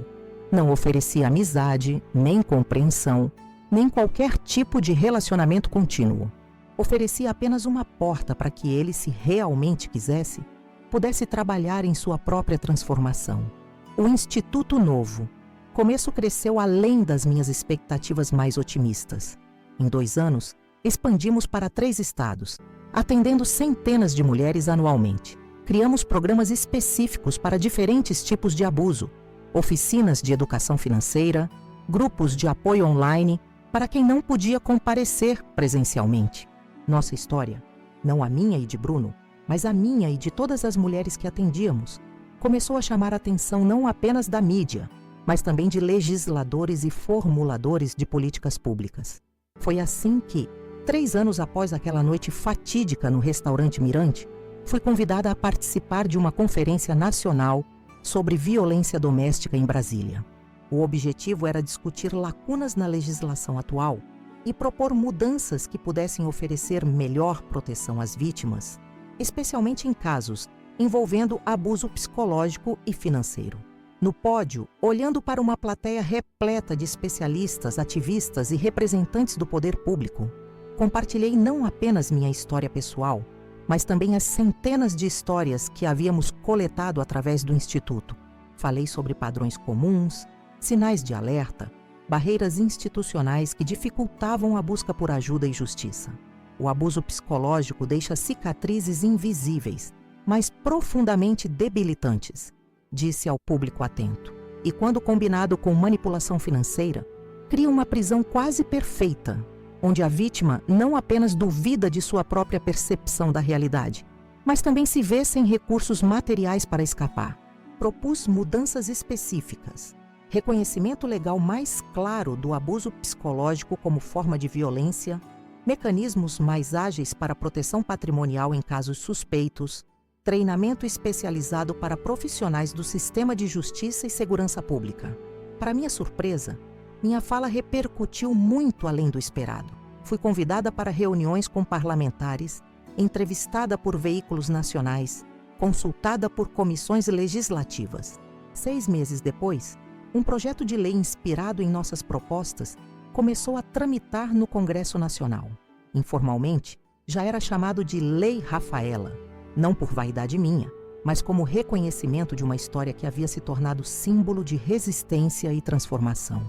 Não oferecia amizade, nem compreensão, nem qualquer tipo de relacionamento contínuo. Oferecia apenas uma porta para que ele, se realmente quisesse, pudesse trabalhar em sua própria transformação. O Instituto Novo. Começo cresceu além das minhas expectativas mais otimistas. Em 2 anos, expandimos para 3 estados, atendendo centenas de mulheres anualmente. Criamos programas específicos para diferentes tipos de abuso, oficinas de educação financeira, grupos de apoio online para quem não podia comparecer presencialmente. Nossa história, não a minha e de Bruno, mas a minha e de todas as mulheres que atendíamos, começou a chamar a atenção não apenas da mídia, mas também de legisladores e formuladores de políticas públicas. Foi assim que, 3 anos após aquela noite fatídica no restaurante Mirante, fui convidada a participar de uma conferência nacional sobre violência doméstica em Brasília. O objetivo era discutir lacunas na legislação atual e propor mudanças que pudessem oferecer melhor proteção às vítimas, especialmente em casos envolvendo abuso psicológico e financeiro. No pódio, olhando para uma plateia repleta de especialistas, ativistas e representantes do poder público, compartilhei não apenas minha história pessoal, mas também as centenas de histórias que havíamos coletado através do Instituto. Falei sobre padrões comuns, sinais de alerta, barreiras institucionais que dificultavam a busca por ajuda e justiça. O abuso psicológico deixa cicatrizes invisíveis, mas profundamente debilitantes, disse ao público atento. E quando combinado com manipulação financeira, cria uma prisão quase perfeita, onde a vítima não apenas duvida de sua própria percepção da realidade, mas também se vê sem recursos materiais para escapar. Propus mudanças específicas, reconhecimento legal mais claro do abuso psicológico como forma de violência, mecanismos mais ágeis para proteção patrimonial em casos suspeitos, treinamento especializado para profissionais do sistema de justiça e segurança pública. Para minha surpresa, minha fala repercutiu muito além do esperado. Fui convidada para reuniões com parlamentares, entrevistada por veículos nacionais, consultada por comissões legislativas. 6 meses depois, um projeto de lei inspirado em nossas propostas começou a tramitar no Congresso Nacional. Informalmente, já era chamado de Lei Rafaela, não por vaidade minha, mas como reconhecimento de uma história que havia se tornado símbolo de resistência e transformação.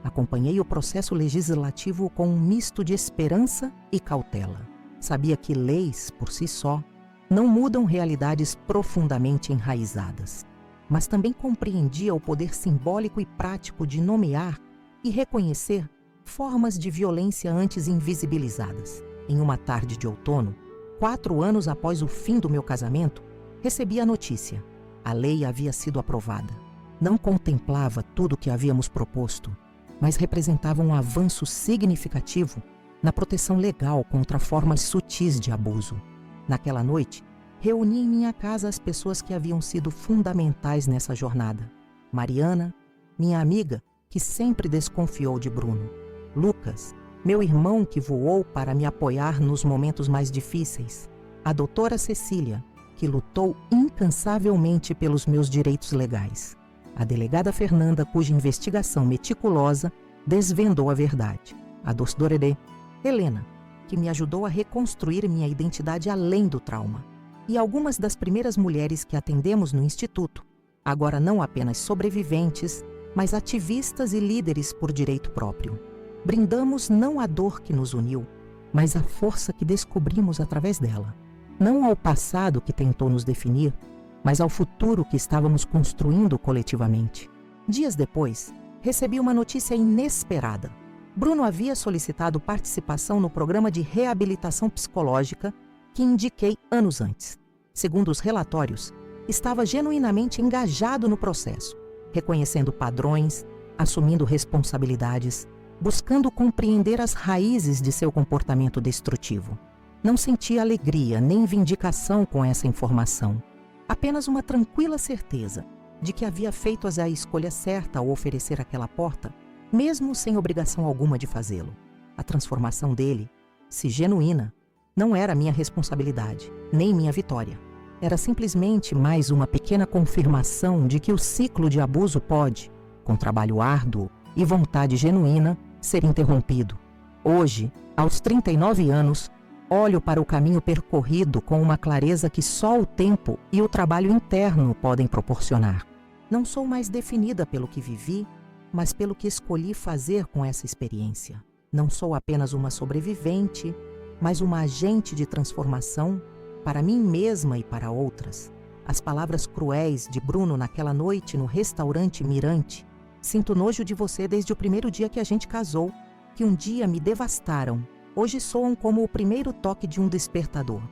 Acompanhei o processo legislativo com um misto de esperança e cautela. Sabia que leis, por si só, não mudam realidades profundamente enraizadas, mas também compreendia o poder simbólico e prático de nomear e reconhecer formas de violência antes invisibilizadas. Em uma tarde de outono, 4 anos após o fim do meu casamento, recebi a notícia. A lei havia sido aprovada. Não contemplava tudo o que havíamos proposto, mas representava um avanço significativo na proteção legal contra formas sutis de abuso. Naquela noite, reuni em minha casa as pessoas que haviam sido fundamentais nessa jornada. Mariana, minha amiga, que sempre desconfiou de Bruno. Lucas, meu irmão que voou para me apoiar nos momentos mais difíceis. A doutora Cecília, que lutou incansavelmente pelos meus direitos legais. A delegada Fernanda, cuja investigação meticulosa desvendou a verdade. A Doce Dorerê. Helena, que me ajudou a reconstruir minha identidade além do trauma. E algumas das primeiras mulheres que atendemos no Instituto, agora não apenas sobreviventes, mas ativistas e líderes por direito próprio. Brindamos não à dor que nos uniu, mas à força que descobrimos através dela. Não ao passado que tentou nos definir, mas ao futuro que estávamos construindo coletivamente. Dias depois, recebi uma notícia inesperada. Bruno havia solicitado participação no programa de reabilitação psicológica que indiquei anos antes. Segundo os relatórios, estava genuinamente engajado no processo, reconhecendo padrões, assumindo responsabilidades, buscando compreender as raízes de seu comportamento destrutivo. Não sentia alegria nem vindicação com essa informação, apenas uma tranquila certeza de que havia feito a escolha certa ao oferecer aquela porta, mesmo sem obrigação alguma de fazê-lo. A transformação dele, se genuína, não era minha responsabilidade, nem minha vitória. Era simplesmente mais uma pequena confirmação de que o ciclo de abuso pode, com trabalho árduo e vontade genuína, ser interrompido. Hoje, aos 39 anos, olho para o caminho percorrido com uma clareza que só o tempo e o trabalho interno podem proporcionar. Não sou mais definida pelo que vivi, mas pelo que escolhi fazer com essa experiência. Não sou apenas uma sobrevivente, mas uma agente de transformação para mim mesma e para outras. As palavras cruéis de Bruno naquela noite no restaurante Mirante, sinto nojo de você desde o primeiro dia que a gente casou, que um dia me devastaram, hoje soam como o primeiro toque de um despertador.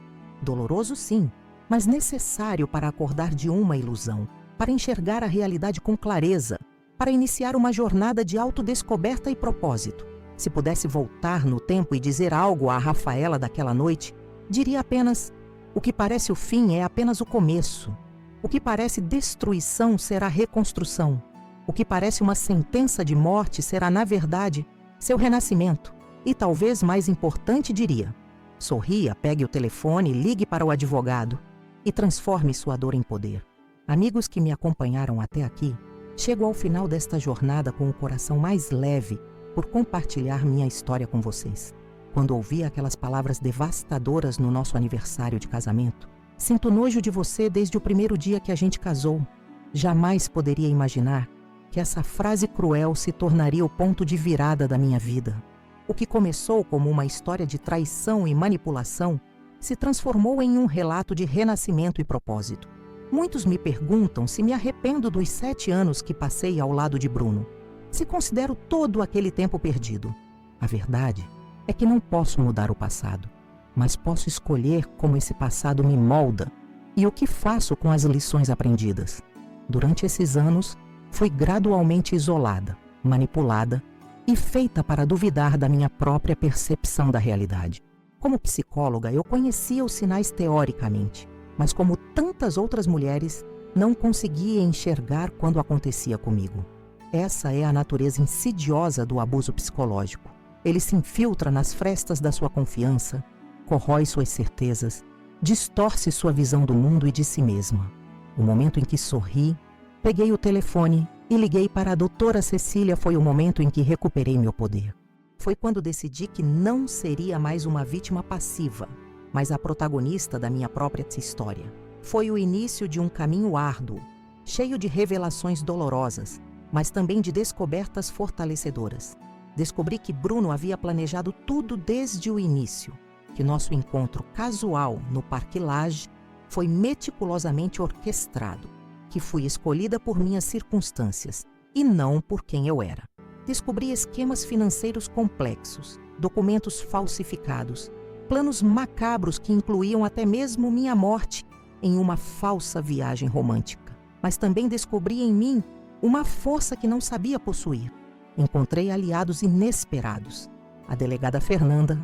Doloroso sim, mas necessário para acordar de uma ilusão, para enxergar a realidade com clareza, para iniciar uma jornada de autodescoberta e propósito. Se pudesse voltar no tempo e dizer algo à Rafaela daquela noite, diria apenas: o que parece o fim é apenas o começo. O que parece destruição será reconstrução. O que parece uma sentença de morte será, na verdade, seu renascimento. E talvez mais importante, diria: sorria, pegue o telefone, ligue para o advogado e transforme sua dor em poder. Amigos que me acompanharam até aqui, chego ao final desta jornada com o coração mais leve por compartilhar minha história com vocês. Quando ouvi aquelas palavras devastadoras no nosso aniversário de casamento, sinto nojo de você desde o primeiro dia que a gente casou. Jamais poderia imaginar que essa frase cruel se tornaria o ponto de virada da minha vida. O que começou como uma história de traição e manipulação se transformou em um relato de renascimento e propósito. Muitos me perguntam se me arrependo dos 7 anos que passei ao lado de Bruno, se considero todo aquele tempo perdido. A verdade é que não posso mudar o passado, mas posso escolher como esse passado me molda e o que faço com as lições aprendidas. Durante esses anos, fui gradualmente isolada, manipulada e feita para duvidar da minha própria percepção da realidade. Como psicóloga, eu conhecia os sinais teoricamente, mas como tantas outras mulheres, não conseguia enxergar quando acontecia comigo. Essa é a natureza insidiosa do abuso psicológico. Ele se infiltra nas frestas da sua confiança, corrói suas certezas, distorce sua visão do mundo e de si mesma. O momento em que sorri, peguei o telefone e liguei para a doutora Cecília foi o momento em que recuperei meu poder. Foi quando decidi que não seria mais uma vítima passiva, mas a protagonista da minha própria história. Foi o início de um caminho árduo, cheio de revelações dolorosas, mas também de descobertas fortalecedoras. Descobri que Bruno havia planejado tudo desde o início, que nosso encontro casual no Parque Lage foi meticulosamente orquestrado, que fui escolhida por minhas circunstâncias e não por quem eu era. Descobri esquemas financeiros complexos, documentos falsificados, planos macabros que incluíam até mesmo minha morte em uma falsa viagem romântica. Mas também descobri em mim uma força que não sabia possuir. Encontrei aliados inesperados. A delegada Fernanda,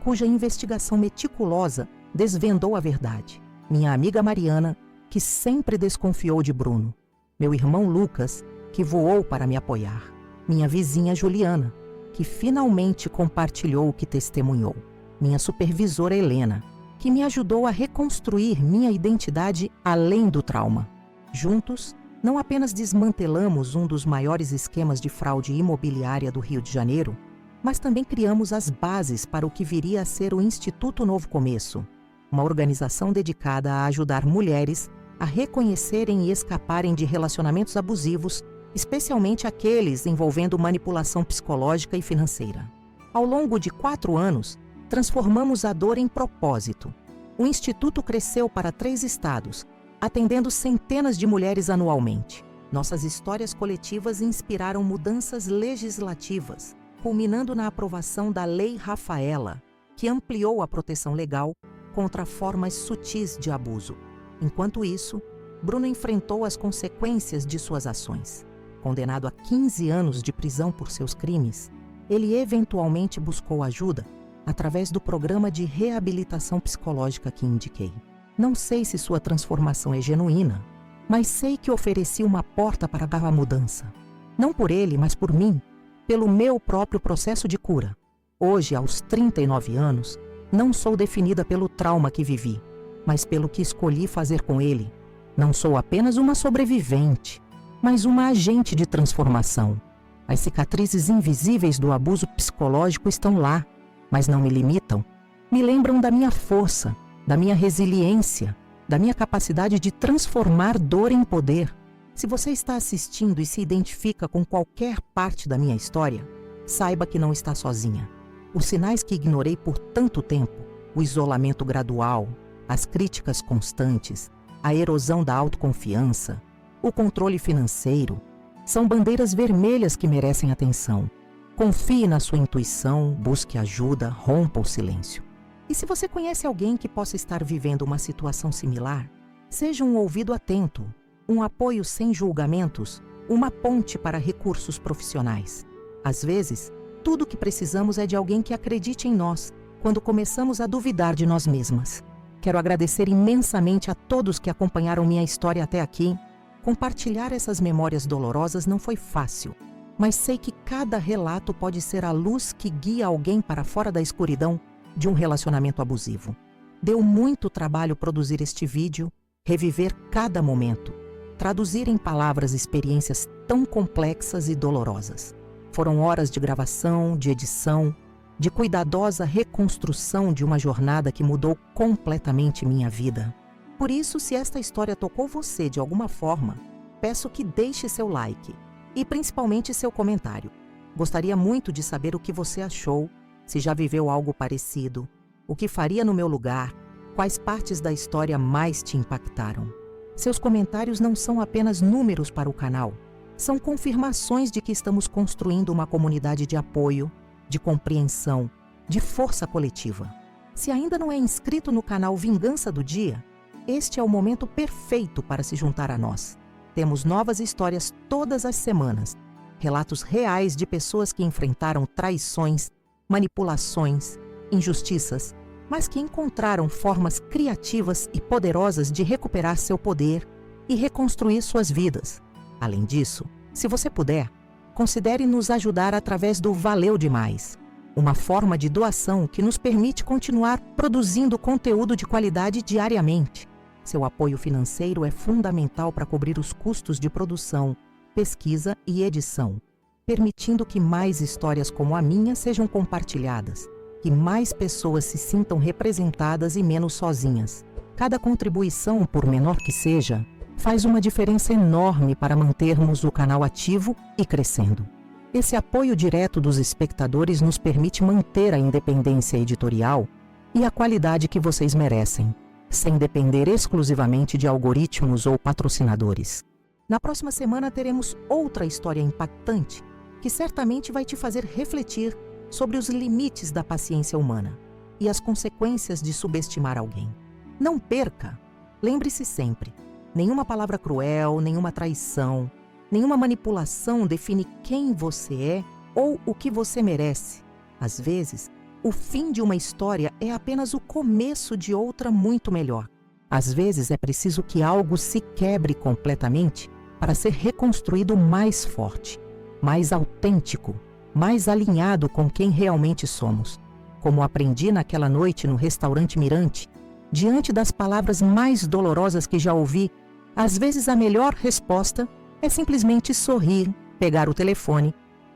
cuja investigação meticulosa desvendou a verdade. Minha amiga Mariana, que sempre desconfiou de Bruno. Meu irmão Lucas, que voou para me apoiar. Minha vizinha Juliana, que finalmente compartilhou o que testemunhou. Minha supervisora Helena, que me ajudou a reconstruir minha identidade além do trauma. Juntos, não apenas desmantelamos um dos maiores esquemas de fraude imobiliária do Rio de Janeiro, mas também criamos as bases para o que viria a ser o Instituto Novo Começo, uma organização dedicada a ajudar mulheres a reconhecerem e escaparem de relacionamentos abusivos, especialmente aqueles envolvendo manipulação psicológica e financeira. Ao longo de 4 anos, transformamos a dor em propósito. O Instituto cresceu para 3 estados, atendendo centenas de mulheres anualmente. Nossas histórias coletivas inspiraram mudanças legislativas, culminando na aprovação da Lei Rafaela, que ampliou a proteção legal contra formas sutis de abuso. Enquanto isso, Bruno enfrentou as consequências de suas ações. Condenado a 15 anos de prisão por seus crimes, ele eventualmente buscou ajuda através do programa de reabilitação psicológica que indiquei. Não sei se sua transformação é genuína, mas sei que ofereci uma porta para a mudança. Não por ele, mas por mim, pelo meu próprio processo de cura. Hoje, aos 39 anos, não sou definida pelo trauma que vivi, mas pelo que escolhi fazer com ele. Não sou apenas uma sobrevivente, mas uma agente de transformação. As cicatrizes invisíveis do abuso psicológico estão lá, mas não me limitam. Me lembram da minha força, da minha resiliência, da minha capacidade de transformar dor em poder. Se você está assistindo e se identifica com qualquer parte da minha história, saiba que não está sozinha. Os sinais que ignorei por tanto tempo, o isolamento gradual, as críticas constantes, a erosão da autoconfiança, o controle financeiro, são bandeiras vermelhas que merecem atenção. Confie na sua intuição, busque ajuda, rompa o silêncio. E se você conhece alguém que possa estar vivendo uma situação similar, seja um ouvido atento, um apoio sem julgamentos, uma ponte para recursos profissionais. Às vezes, tudo o que precisamos é de alguém que acredite em nós, quando começamos a duvidar de nós mesmas. Quero agradecer imensamente a todos que acompanharam minha história até aqui. Compartilhar essas memórias dolorosas não foi fácil, mas sei que cada relato pode ser a luz que guia alguém para fora da escuridão de um relacionamento abusivo. Deu muito trabalho produzir este vídeo, reviver cada momento, traduzir em palavras experiências tão complexas e dolorosas. Foram horas de gravação, de edição, de cuidadosa reconstrução de uma jornada que mudou completamente minha vida. Por isso, se esta história tocou você de alguma forma, peço que deixe seu like e principalmente seu comentário. Gostaria muito de saber o que você achou, se já viveu algo parecido, o que faria no meu lugar, quais partes da história mais te impactaram. Seus comentários não são apenas números para o canal, são confirmações de que estamos construindo uma comunidade de apoio, de compreensão, de força coletiva. Se ainda não é inscrito no canal Vingança do Dia, este é o momento perfeito para se juntar a nós. Temos novas histórias todas as semanas, relatos reais de pessoas que enfrentaram traições, manipulações, injustiças, mas que encontraram formas criativas e poderosas de recuperar seu poder e reconstruir suas vidas. Além disso, se você puder, considere nos ajudar através do Valeu Demais, uma forma de doação que nos permite continuar produzindo conteúdo de qualidade diariamente. Seu apoio financeiro é fundamental para cobrir os custos de produção, pesquisa e edição, permitindo que mais histórias como a minha sejam compartilhadas, que mais pessoas se sintam representadas e menos sozinhas. Cada contribuição, por menor que seja, faz uma diferença enorme para mantermos o canal ativo e crescendo. Esse apoio direto dos espectadores nos permite manter a independência editorial e a qualidade que vocês merecem, sem depender exclusivamente de algoritmos ou patrocinadores. Na próxima semana teremos outra história impactante que certamente vai te fazer refletir sobre os limites da paciência humana e as consequências de subestimar alguém. Não perca! Lembre-se sempre, nenhuma palavra cruel, nenhuma traição, nenhuma manipulação define quem você é ou o que você merece. Às vezes, o fim de uma história é apenas o começo de outra muito melhor. Às vezes é preciso que algo se quebre completamente para ser reconstruído mais forte, mais autêntico, mais alinhado com quem realmente somos. Como aprendi naquela noite no restaurante Mirante, diante das palavras mais dolorosas que já ouvi, às vezes a melhor resposta é simplesmente sorrir, pegar o telefone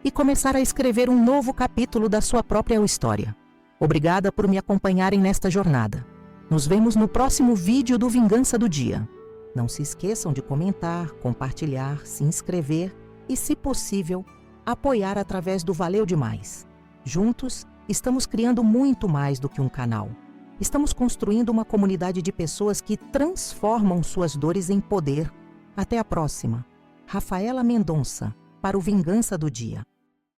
e começar a escrever um novo capítulo da sua própria história. Obrigada por me acompanharem nesta jornada. Nos vemos no próximo vídeo do Vingança do Dia. Não se esqueçam de comentar, compartilhar, se inscrever e, se possível, apoiar através do Valeu Demais. Juntos, estamos criando muito mais do que um canal. Estamos construindo uma comunidade de pessoas que transformam suas dores em poder. Até a próxima. Rafaela Mendonça, para o Vingança do Dia.